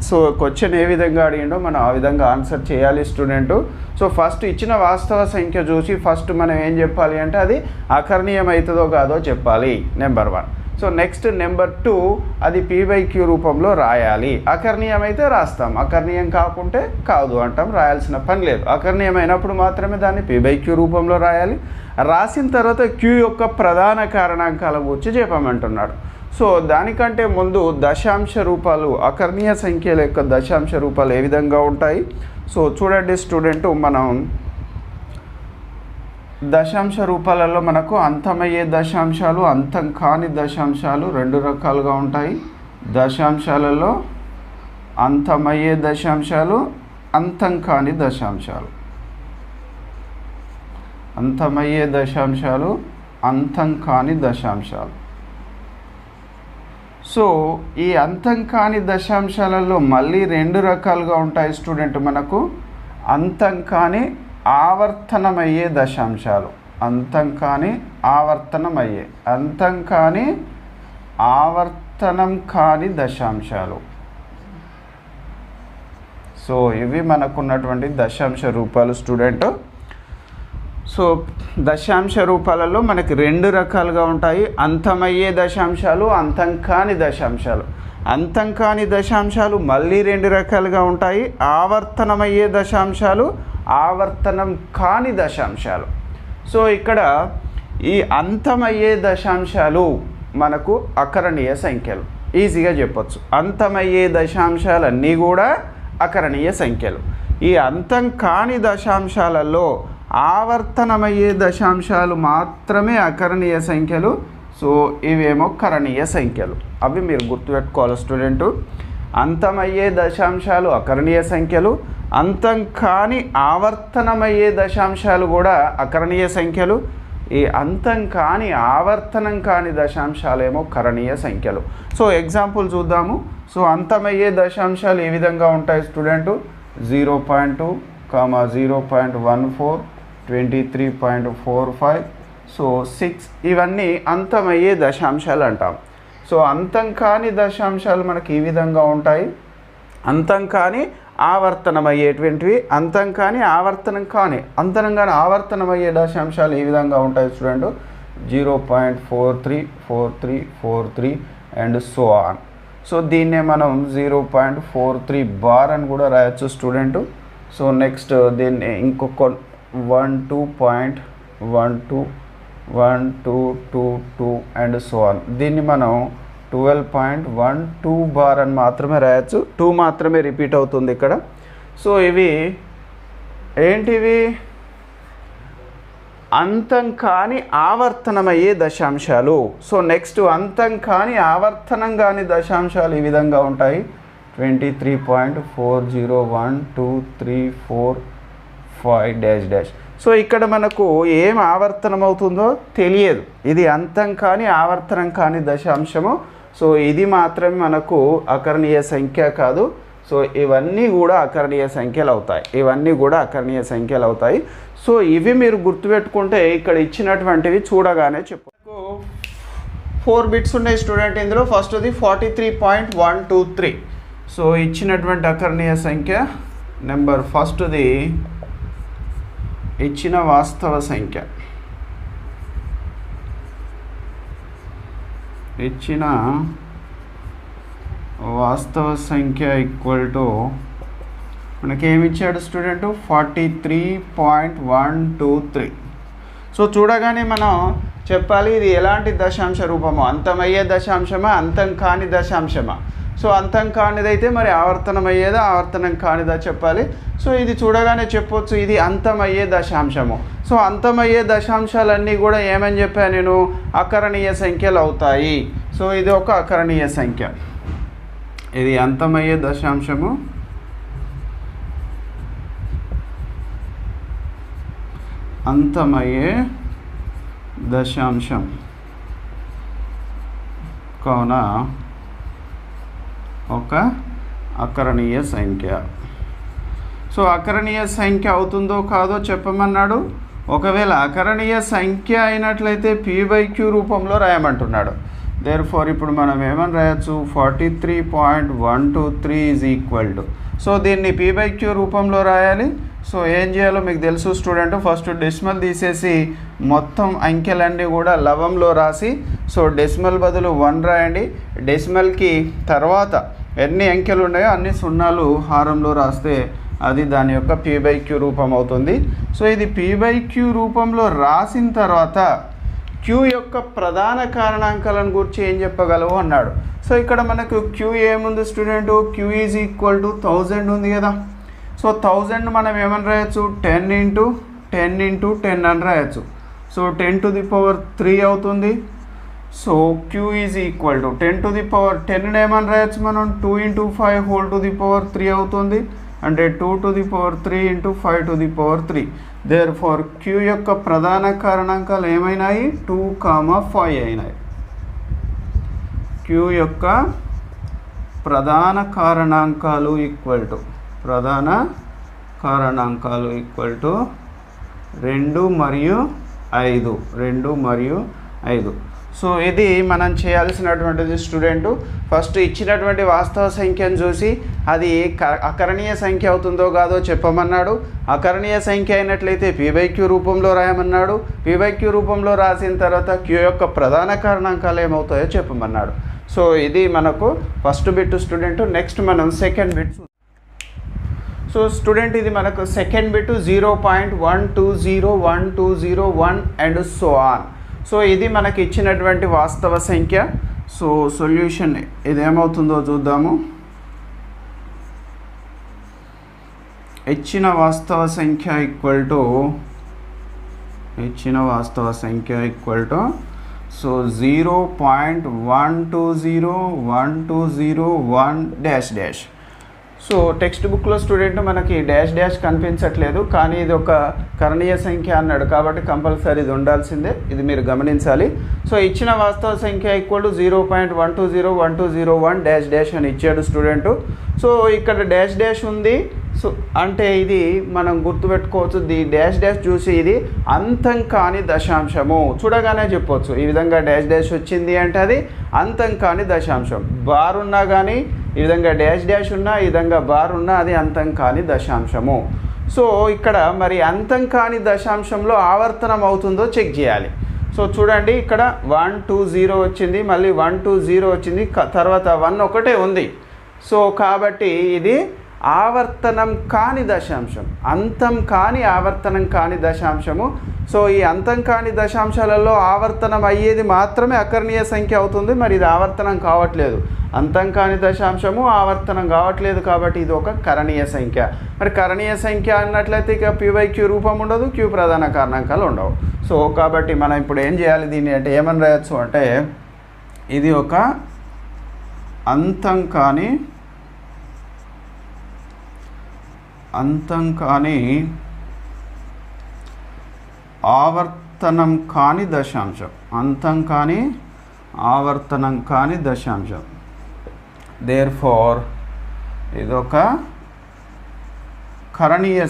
సో క్వశ్చన్ ఏ విధంగా అడిగిండో మనం ఆ విధంగా ఆన్సర్ చేయాలి స్టూడెంట్. సో ఫస్ట్ ఇచ్చిన వాస్తవ సంఖ్య చూసి ఫస్ట్ మనం ఏం చెప్పాలి అంటే అది అకర్ణీయం అవుతుందో కాదో చెప్పాలి, నెంబర్ 1. సో నెక్స్ట్ నెంబర్ 2 అది p/q రూపంలో రాయాలి. అకర్ణీయం అయితే రాస్తాం, అకర్ణీయం కాకుంటే కాదు అంటాం, రాయాల్సిన పని లేదు. అకర్ణీయమైనప్పుడు మాత్రమే దాన్ని p/q రూపంలో రాయాలి. రాసిన తర్వాత q యొక్క ప్రధాన కారణాంకాల గురించి చెప్పమంటున్నాడు. సో దానికంటే ముందు దశాంశ రూపాలు, అకర్ణీయ సంఖ్యల యొక్క దశాంశ రూపాలు ఏ విధంగా ఉంటాయి. సో చూడండి స్టూడెంట్, మనం దశాంశ రూపాలలో మనకు అంతమయ్యే దశాంశాలు, అంతం కాని దశాంశాలు రెండు రకాలుగా ఉంటాయి. దశాంశాలలో అంతమయ్యే దశాంశాలు, అంతం కాని దశాంశాలు. అంతమయ్యే దశాంశాలు, అంతం కాని దశాంశాలు. సో ఈ అంతం కాని దశాంశాలలో మళ్ళీ రెండు రకాలుగా ఉంటాయి స్టూడెంట్. మనకు అంతం కాని ఆవర్తనమయ్యే దశాంశాలు, అంతం కాని ఆవర్తనమయ్యే, అంతం కాని ఆవర్తనం కాని దశాంశాలు. సో ఇవి మనకున్నటువంటి దశాంశ రూపాలు స్టూడెంట్. సో దశాంశ రూపాలలో మనకి రెండు రకాలుగా ఉంటాయి. అంతమయ్యే దశాంశాలు, అంతం కాని దశాంశాలు. అంతం కాని దశాంశాలు మళ్ళీ రెండు రకాలుగా ఉంటాయి. ఆవర్తనమయ్యే దశాంశాలు, ఆవర్తనం కాని దశాంశాలు. సో ఇక్కడ ఈ అంతమయ్యే దశాంశాలు మనకు అకరణీయ సంఖ్యలు, ఈజీగా చెప్పొచ్చు. అంతమయ్యే దశాంశాలన్నీ కూడా అకరణీయ సంఖ్యలు. ఈ అంతం కాని దశాంశాలలో ఆవర్తనమయ్యే దశాంశాలు మాత్రమే అకరణీయ సంఖ్యలు. సో ఇవేమో కరణీయ సంఖ్యలు. అవి మీరు గుర్తుపెట్టుకోవాలి స్టూడెంటు. అంతమయ్యే దశాంశాలు అకరణీయ సంఖ్యలు, అంతం కాని ఆవర్తనమయ్యే దశాంశాలు కూడా అకరణీయ సంఖ్యలు. ఈ అంతం కాని ఆవర్తనం కాని దశాంశాలేమో కరణీయ సంఖ్యలు. సో ఎగ్జాంపుల్ చూద్దాము. సో అంతమయ్యే దశాంశాలు ఏ విధంగా ఉంటాయి స్టూడెంటు? 0.2, 0.14, 23.45, సో 6, ఇవన్నీ అంతమయ్యే దశాంశాలు అంటాం. సో అంతం కాని దశాంశాలు మనకి ఈ విధంగా ఉంటాయి. అంతం కాని ఆవర్తనమయ్యేటువంటివి, అంతం కాని ఆవర్తనం కాని, అంతరం కాని ఆవర్తనమయ్యే దశాంశాలు ఈ విధంగా ఉంటాయి student. 0.434343 and so on. So దీన్నే మనం 0.43 బార్ అని కూడా రాయొచ్చు స్టూడెంట్. సో నెక్స్ట్ దీన్ని ఇంకొక 12.121222 అండ్ సో ఆన్. దీన్ని మనం 12.12 బార్ అని మాత్రమే రాయొచ్చు. 2 మాత్రమే రిపీట్ అవుతుంది ఇక్కడ. సో ఇవి ఏంటివి? అంతం కాని ఆవర్తనమయ్యే దశాంశాలు. సో నెక్స్ట్ అంతం కాని ఆవర్తనం కాని దశాంశాలు ఈ విధంగా ఉంటాయి. 23.401234 సో ఇక్కడ మనకు ఏం ఆవర్తనం అవుతుందో తెలియదు. ఇది అంతం కాని ఆవర్తనం కాని దశాంశము. సో ఇది మాత్రమే మనకు అకరణీయ సంఖ్య కాదు. సో ఇవన్నీ కూడా అకరణీయ సంఖ్యలు అవుతాయి. ఇవన్నీ కూడా అకరణీయ సంఖ్యలు అవుతాయి. సో ఇవి మీరు గుర్తుపెట్టుకుంటే ఇక్కడ ఇచ్చినటువంటివి చూడగానే చెప్పు. 4 బిట్స్ ఉన్నాయి స్టూడెంట్ ఇందులో. ఫస్ట్ది 43.123. సో ఇచ్చినటువంటి అకరణీయ సంఖ్య నెంబర్ ఫస్ట్ది ఇచ్చిన వాస్తవ సంఖ్య, ఇచ్చిన వాస్తవ సంఖ్య ఈక్వల్ టు మనకేమిచ్చాడు స్టూడెంట్? 43.123. సో చూడగానే మనం చెప్పాలి ఇది ఎలాంటి దశాంశ రూపము, అంతమయ్యే దశాంశమా, అంతం కాని దశాంశమా. సో అంతం కానిదైతే మరి ఆవర్తనమయ్యేదా, ఆవర్తనం కానిదా చెప్పాలి. సో ఇది చూడగానే చెప్పొచ్చు ఇది అంతమయ్యే దశాంశము. సో అంతమయ్యే దశాంశాలన్నీ కూడా ఏమని చెప్పాను నేను? అకరణీయ సంఖ్యలు అవుతాయి. సో ఇది ఒక అకరణీయ సంఖ్య. ఇది అంతమయ్యే దశాంశము, అంతమయ్యే దశాంశం కావున ఒక అకరణీయ సంఖ్య. సో అకరణీయ సంఖ్య అవుతుందో కాదో చెప్పమన్నాడు. ఒకవేళ అకరణీయ సంఖ్య అయినట్లయితే p/q రూపంలో రాయమంటున్నాడు. దేర్ఫోర్ ఇప్పుడు మనం ఏమని రాయొచ్చు? 43.123 ఈజ్ ఈక్వల్ టు. సో దీన్ని p/q రూపంలో రాయాలి. సో ఏం చేయాలో మీకు తెలుసు స్టూడెంట్. ఫస్ట్ డెసిమల్ తీసేసి మొత్తం అంకెలన్నీ కూడా లవంలో రాసి, సో డెసిమల్ బదులు 1 రాయండి. డెసిమల్కి తర్వాత ఎన్ని అంకెలు ఉన్నాయో అన్ని సున్నాలు హారంలో రాస్తే అది దాని యొక్క p/q రూపం అవుతుంది. సో ఇది p/q రూపంలో రాసిన తర్వాత q యొక్క ప్రధాన కారణాంకాలను గురించి ఏం చెప్పగలవు అన్నాడు. సో ఇక్కడ మనకు q ఏముంది student? q is equal to 1000 ఉంది కదా. సో 1000 మనం ఏమని రాయొచ్చు? 10 × 10 ఇంటూ 10 అని రాయొచ్చు. సో 10 to the power 3 అవుతుంది. So Q is equal to 10 to the power 10 ఏమని రాయొచ్చు మనం 2 into 5 whole to the power 3 అవుతుంది. అంటే 2 to the power 3 into 5 to the power 3. Therefore Q యొక్క ప్రధాన కారణాంకాలు ఏమైనాయి 2, 5 అయినాయి. Q యొక్క ప్రధాన కారణాంకాలు ఈక్వల్ టు 2 మరియు 5. సో ఇది మనం చేయాల్సినటువంటిది స్టూడెంట్. ఫస్ట్ ఇచ్చినటువంటి వాస్తవ సంఖ్యను చూసి అది అకరణీయ సంఖ్య అవుతుందో కాదో చెప్పమన్నాడు. అకరణీయ సంఖ్య అయినట్లయితే P/Q రూపంలో రాయమన్నాడు. P/Q రూపంలో రాసిన తర్వాత Q యొక్క ప్రధాన కారణాంకాలు ఏమవుతాయో చెప్పమన్నాడు. సో ఇది మనకు ఫస్ట్ బిట్ స్టూడెంట్. నెక్స్ట్ మనం సెకండ్ బిట్. సో స్టూడెంట్ ఇది మనకు second bit 0.120120 and so on. So ఇది మనకి ఇచ్చినటువంటి వాస్తవ సంఖ్య. సో సొల్యూషన్ ఇదేమవుతుందో చూద్దాము. ఇచ్చిన వాస్తవ సంఖ్య equal to so 0.120120 so text బుక్లో స్టూడెంట్ మనకి డాష్ కనిపించట్లేదు, కానీ ఇది ఒక కరణీయ సంఖ్య అన్నాడు కాబట్టి కంపల్సరీ ఇది ఉండాల్సిందే. ఇది మీరు గమనించాలి. సో ఇచ్చిన వాస్తవ సంఖ్య ఈక్వల్ టు 0.120120 అని ఇచ్చాడు స్టూడెంట్. సో ఇక్కడ డాష్ ఉంది. సో అంటే ఇది మనం గుర్తుపెట్టుకోవచ్చు. ఈ డాష్ చూసి ఇది అంతం కాని దశాంశము చూడగానే చెప్పవచ్చు. ఈ విధంగా డాష్ వచ్చింది అంటే అది అంతం కాని దశాంశం. బార్ ఉన్నా కానీ ఈ విధంగా డాష్ ఉన్నా, ఈ విధంగా బార్ ఉన్నా అది అంతం కాని దశాంశము. సో ఇక్కడ మరి అంతం కాని దశాంశంలో ఆవర్తనం అవుతుందో చెక్ చేయాలి. సో చూడండి ఇక్కడ 120 వచ్చింది, మళ్ళీ 120 వచ్చింది, తర్వాత 1 ఒకటే ఉంది. సో కాబట్టి ఇది ఆవర్తనం కాని దశాంశం, అంతం కాని ఆవర్తనం కాని దశాంశము. సో ఈ అంతం కాని దశాంశాలలో ఆవర్తనం అయ్యేది మాత్రమే అకరణీయ సంఖ్య అవుతుంది. మరి ఇది ఆవర్తనం కావట్లేదు, అంతం కాని దశాంశము ఆవర్తనం కావట్లేదు కాబట్టి ఇది ఒక కరణీయ సంఖ్య. మరి కరణీయ సంఖ్య అన్నట్లయితే ఇక P/Q రూపం ఉండదు, Q ప్రధాన కారణాంకాలు ఉండవు. సో కాబట్టి మనం ఇప్పుడు ఏం చేయాలి దీన్ని అంటే ఏమని రాయొచ్చు అంటే ఇది ఒక అంతం కాని ఆవర్తనం కాని దశాంశం, అంతం కాని ఆవర్తనం కాని దశాంశం. దేర్ఫోర్ ఇదొక కరణీయ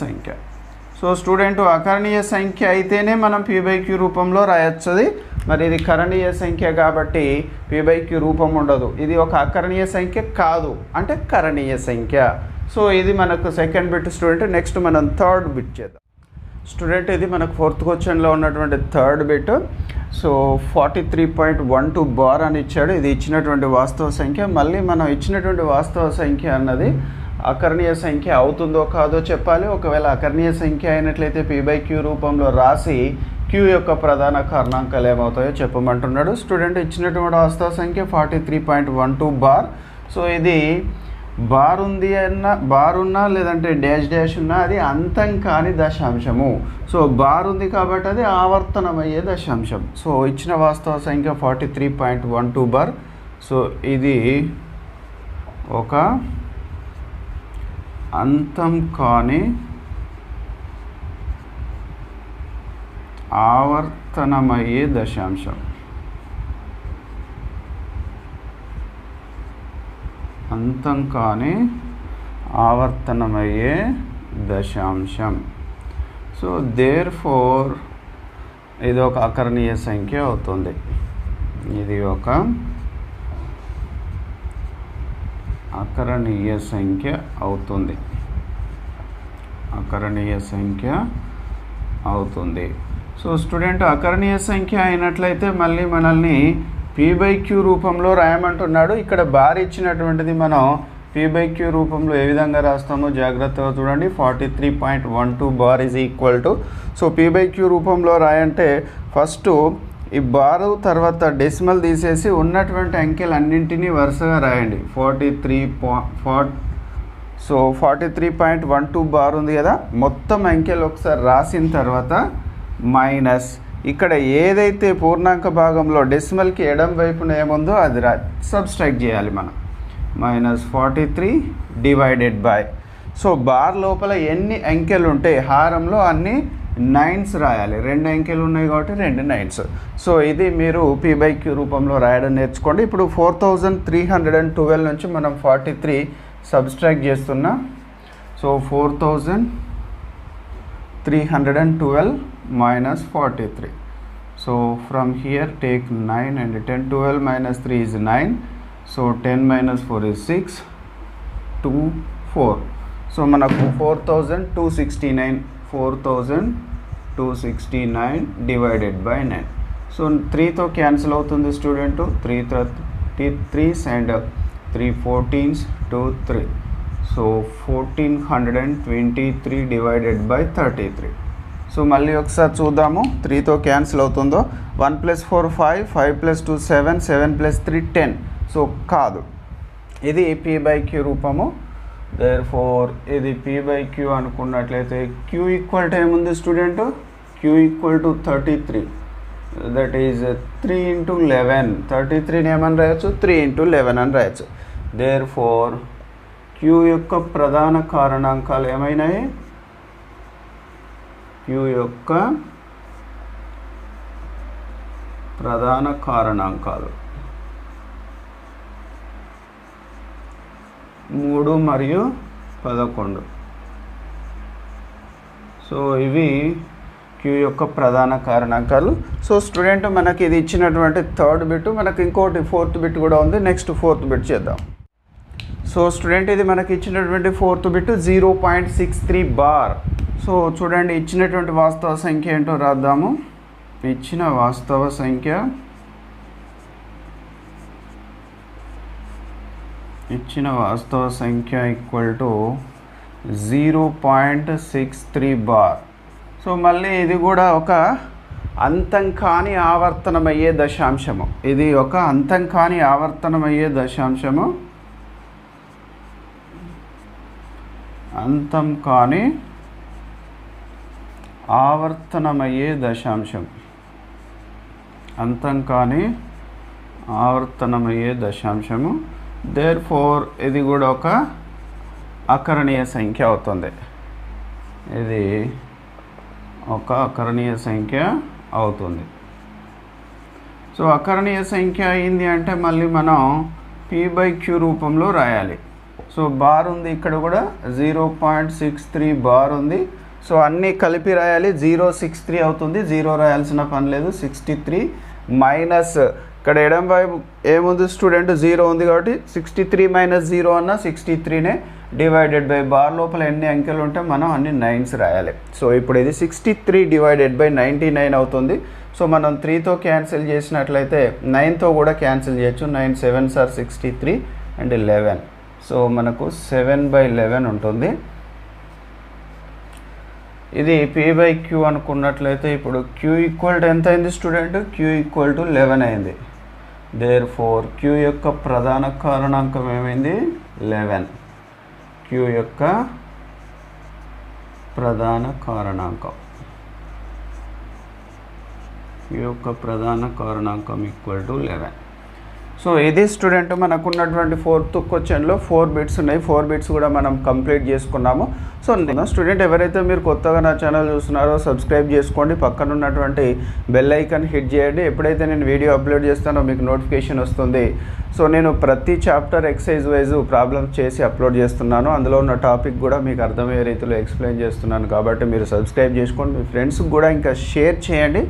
సంఖ్య. సో స్టూడెంట్ అకరణీయ సంఖ్య అయితేనే మనం P/Q రూపంలో రాయొచ్చది. మరి ఇది కరణీయ సంఖ్య కాబట్టి P/Q రూపం ఉండదు. ఇది ఒక అకరణీయ సంఖ్య కాదు అంటే కరణీయ సంఖ్య. సో ఇది మనకు సెకండ్ బిట్ స్టూడెంట్. నెక్స్ట్ మనం థర్డ్ బిట్ చేద్దాం స్టూడెంట్. ఇది మనకు ఫోర్త్ క్వశ్చన్లో ఉన్నటువంటి థర్డ్ బిట్. సో 43.12 బార్ అని ఇచ్చాడు. ఇది ఇచ్చినటువంటి వాస్తవ సంఖ్య. మళ్ళీ మనం ఇచ్చినటువంటి వాస్తవ సంఖ్య అన్నది అకరణీయ సంఖ్య అవుతుందో కాదో చెప్పాలి. ఒకవేళ అకరణీయ సంఖ్య అయినట్లయితే P/Q రూపంలో రాసి Q యొక్క ప్రధాన కారణాంకాలు ఏమవుతాయో చెప్పమంటున్నాడు స్టూడెంట్. ఇచ్చినటువంటి వాస్తవ సంఖ్య 43.12 బార్. సో ఇది బార్ ఉంది అన్న, బార్ ఉన్నా లేదంటే డాష్ ఉన్నా అది అంతం కాని దశాంశము. సో బార్ ఉంది కాబట్టి అది ఆవర్తనమయ్యే దశాంశం. సో ఇచ్చిన వాస్తవ సంఖ్య 43.12 బార్. సో ఇది ఒక అంతం కాని ఆవర్తనమయ్యే దశాంశం. అంతం కాని ఆవర్తనమయ్యే దశాంశం. సో దేర్ఫోర్ ఇది ఒక అకరణీయ సంఖ్య అవుతుంది. ఇది ఒక అకరణీయ సంఖ్య అవుతుంది. సో స్టూడెంట్ అకరణీయ సంఖ్య అయినట్లయితే మళ్ళీ మనల్ని P/Q రూపంలో రాయమంటున్నాడు. ఇక్కడ బార్ ఇచ్చినటువంటిది మనం P/Q రూపంలో ఏ విధంగా రాస్తామో జాగ్రత్తగా చూడండి. 43.12 bar is equal to. So P/Q రూపంలో రాయంటే ఫస్ట్ ఈ బారు తర్వాత డెసిమల్ తీసేసి ఉన్నటువంటి అంకెలు అన్నింటినీ వరుసగా రాయండి. సో 43.12 బార్ ఉంది కదా, మొత్తం అంకెలు ఒకసారి రాసిన తర్వాత మైనస్ ఇక్కడ ఏదైతే పూర్ణాంక భాగంలో డెసిమల్కి ఎడం వైపున ఏముందో అది సబ్స్ట్రాక్ట్ చేయాలి మనం. -43 డివైడెడ్ బై, సో బార్ లోపల ఎన్ని అంకెలు ఉంటాయి హారంలో అన్ని నైన్స్ రాయాలి. 2 అంకెలు ఉన్నాయి కాబట్టి 2 నైన్స్. సో ఇది మీరు p/q రూపంలో రాయడం నేర్చుకోండి. ఇప్పుడు 4312 నుంచి మనం 43 సబ్స్ట్రాక్ట్ చేస్తున్నాం. So 4312 minus 43. So from here take 9 and 10. 12 minus 3 is 9. So 10 minus 4 is 6. 2 4. So manaku 4269. 4269 divided by 9. So 3 తో క్యాన్సిల్ అవుతుంది student. 3 3s and 3 14s 2 3. So 1423 divided by 33. So మళ్ళీ ఒకసారి చూద్దాము 3తో క్యాన్సిల్ అవుతుందో. 1 + 4 5, 5 + 2 7, 7 + 3 10. సో కాదు, ఇది p/q రూపము. దేర్ఫోర్ ఇది p/q అనుకున్నట్లయితే q ఈక్వల్ టు ఏముంది student? q equal to 33. That is 3 × 11. 33ని ఏమని రాయొచ్చు? 3 × 11 అని రాయొచ్చు. దేర్ఫోర్ q యొక్క ప్రధాన కారణాంకాలు ఏమైనాయి? q యొక్క ప్రధాన కారణాంకాలు 3 మరియు 11. సో ఇవి q యొక్క ప్రధాన కారణాంకాలు. సో స్టూడెంట్ మనకి ఇది ఇచ్చినటువంటి థర్డ్ బిట్, మనకి ఇంకోటి ఫోర్త్ బిట్ కూడా ఉంది. నెక్స్ట్ ఫోర్త్ బిట్ చేద్దాం. సో స్టూడెంట్ ఇది మనకి ఇచ్చినటువంటి ఫోర్త్ బిట్ 0.63 బార్. సో చూడండి, ఇచ్చినటువంటి వాస్తవ సంఖ్య ఏంటో రాద్దాము. ఇచ్చిన వాస్తవ సంఖ్య ఈక్వల్ టు 0.63 బార్. సో మళ్ళీ ఇది కూడా ఒక అంతం కాని ఆవర్తనమయ్యే దశాంశము. ఇది ఒక అంతం కాని ఆవర్తనమయ్యే దశాంశము. అంతం కాని ఆవర్తనమయ్యే దశాంశం. అంతం కాని ఆవర్తనమయ్యే దశాంశము. దేర్ఫోర్ ఇది కూడా ఒక అకరణీయ సంఖ్య అవుతుంది. ఇది ఒక అకరణీయ సంఖ్య అవుతుంది. సో అకరణీయ సంఖ్య అయింది అంటే మళ్ళీ మనం p/q రూపంలో రాయాలి. సో బార్ ఉంది, ఇక్కడ కూడా 0.63 బార్ ఉంది. సో అన్నీ కలిపి రాయాలి. 063 అవుతుంది. 0 రాయాల్సిన పని లేదు. 63 మైనస్ ఇక్కడ ఎడం వైపు ఏముంది స్టూడెంట్? 0 ఉంది కాబట్టి 63 - 0 అన్న 63నే డివైడెడ్ బై బార్ లోపల ఎన్ని అంకెలు ఉంటే మనం అన్ని నైన్స్ రాయాలి. సో ఇప్పుడు ఇది 63 డివైడెడ్ బై 99 అవుతుంది. సో మనం 3తో క్యాన్సిల్ చేసినట్లయితే 9తో కూడా క్యాన్సిల్ చేయొచ్చు. 9 7s are 63 and 11. సో మనకు 7/11 ఉంటుంది. ఇది p/q అనుకున్నట్లయితే ఇప్పుడు q ఈక్వల్ టు ఎంత అయింది స్టూడెంట్? q ఈక్వల్ టు 11 అయింది. దేర్ఫోర్ q యొక్క ప్రధాన కారణాంకం ఏమైంది? 11. q యొక్క ప్రధాన కారణాంకం ఈక్వల్ టు 11. సో ఇది స్టూడెంట్ మనకున్నటువంటి ఫోర్త్ క్వశ్చన్లో 4 బిట్స్ ఉన్నాయి. 4 బిట్స్ కూడా మనం కంప్లీట్ చేసుకున్నాము. సో స్టూడెంట్ ఎవరైతే మీరు కొత్తగా నా ఛానల్ చూస్తున్నారో సబ్స్క్రైబ్ చేసుకోండి. పక్కన ఉన్నటువంటి బెల్ ఐకాన్ హిట్ చేయండి. ఎప్పుడైతే నేను వీడియో అప్లోడ్ చేస్తానో మీకు నోటిఫికేషన్ వస్తుంది. సో నేను ప్రతి చాప్టర్ ఎక్సైజ్ వైజ్ ప్రాబ్లమ్స్ చేసి అప్లోడ్ చేస్తున్నాను. అందులో ఉన్న టాపిక్ కూడా మీకు అర్థమయ్యే రీతిలో ఎక్స్ప్లెయిన్ చేస్తున్నాను. కాబట్టి మీరు సబ్స్క్రైబ్ చేసుకోండి. మీ ఫ్రెండ్స్కి కూడా ఇంకా షేర్ చేయండి.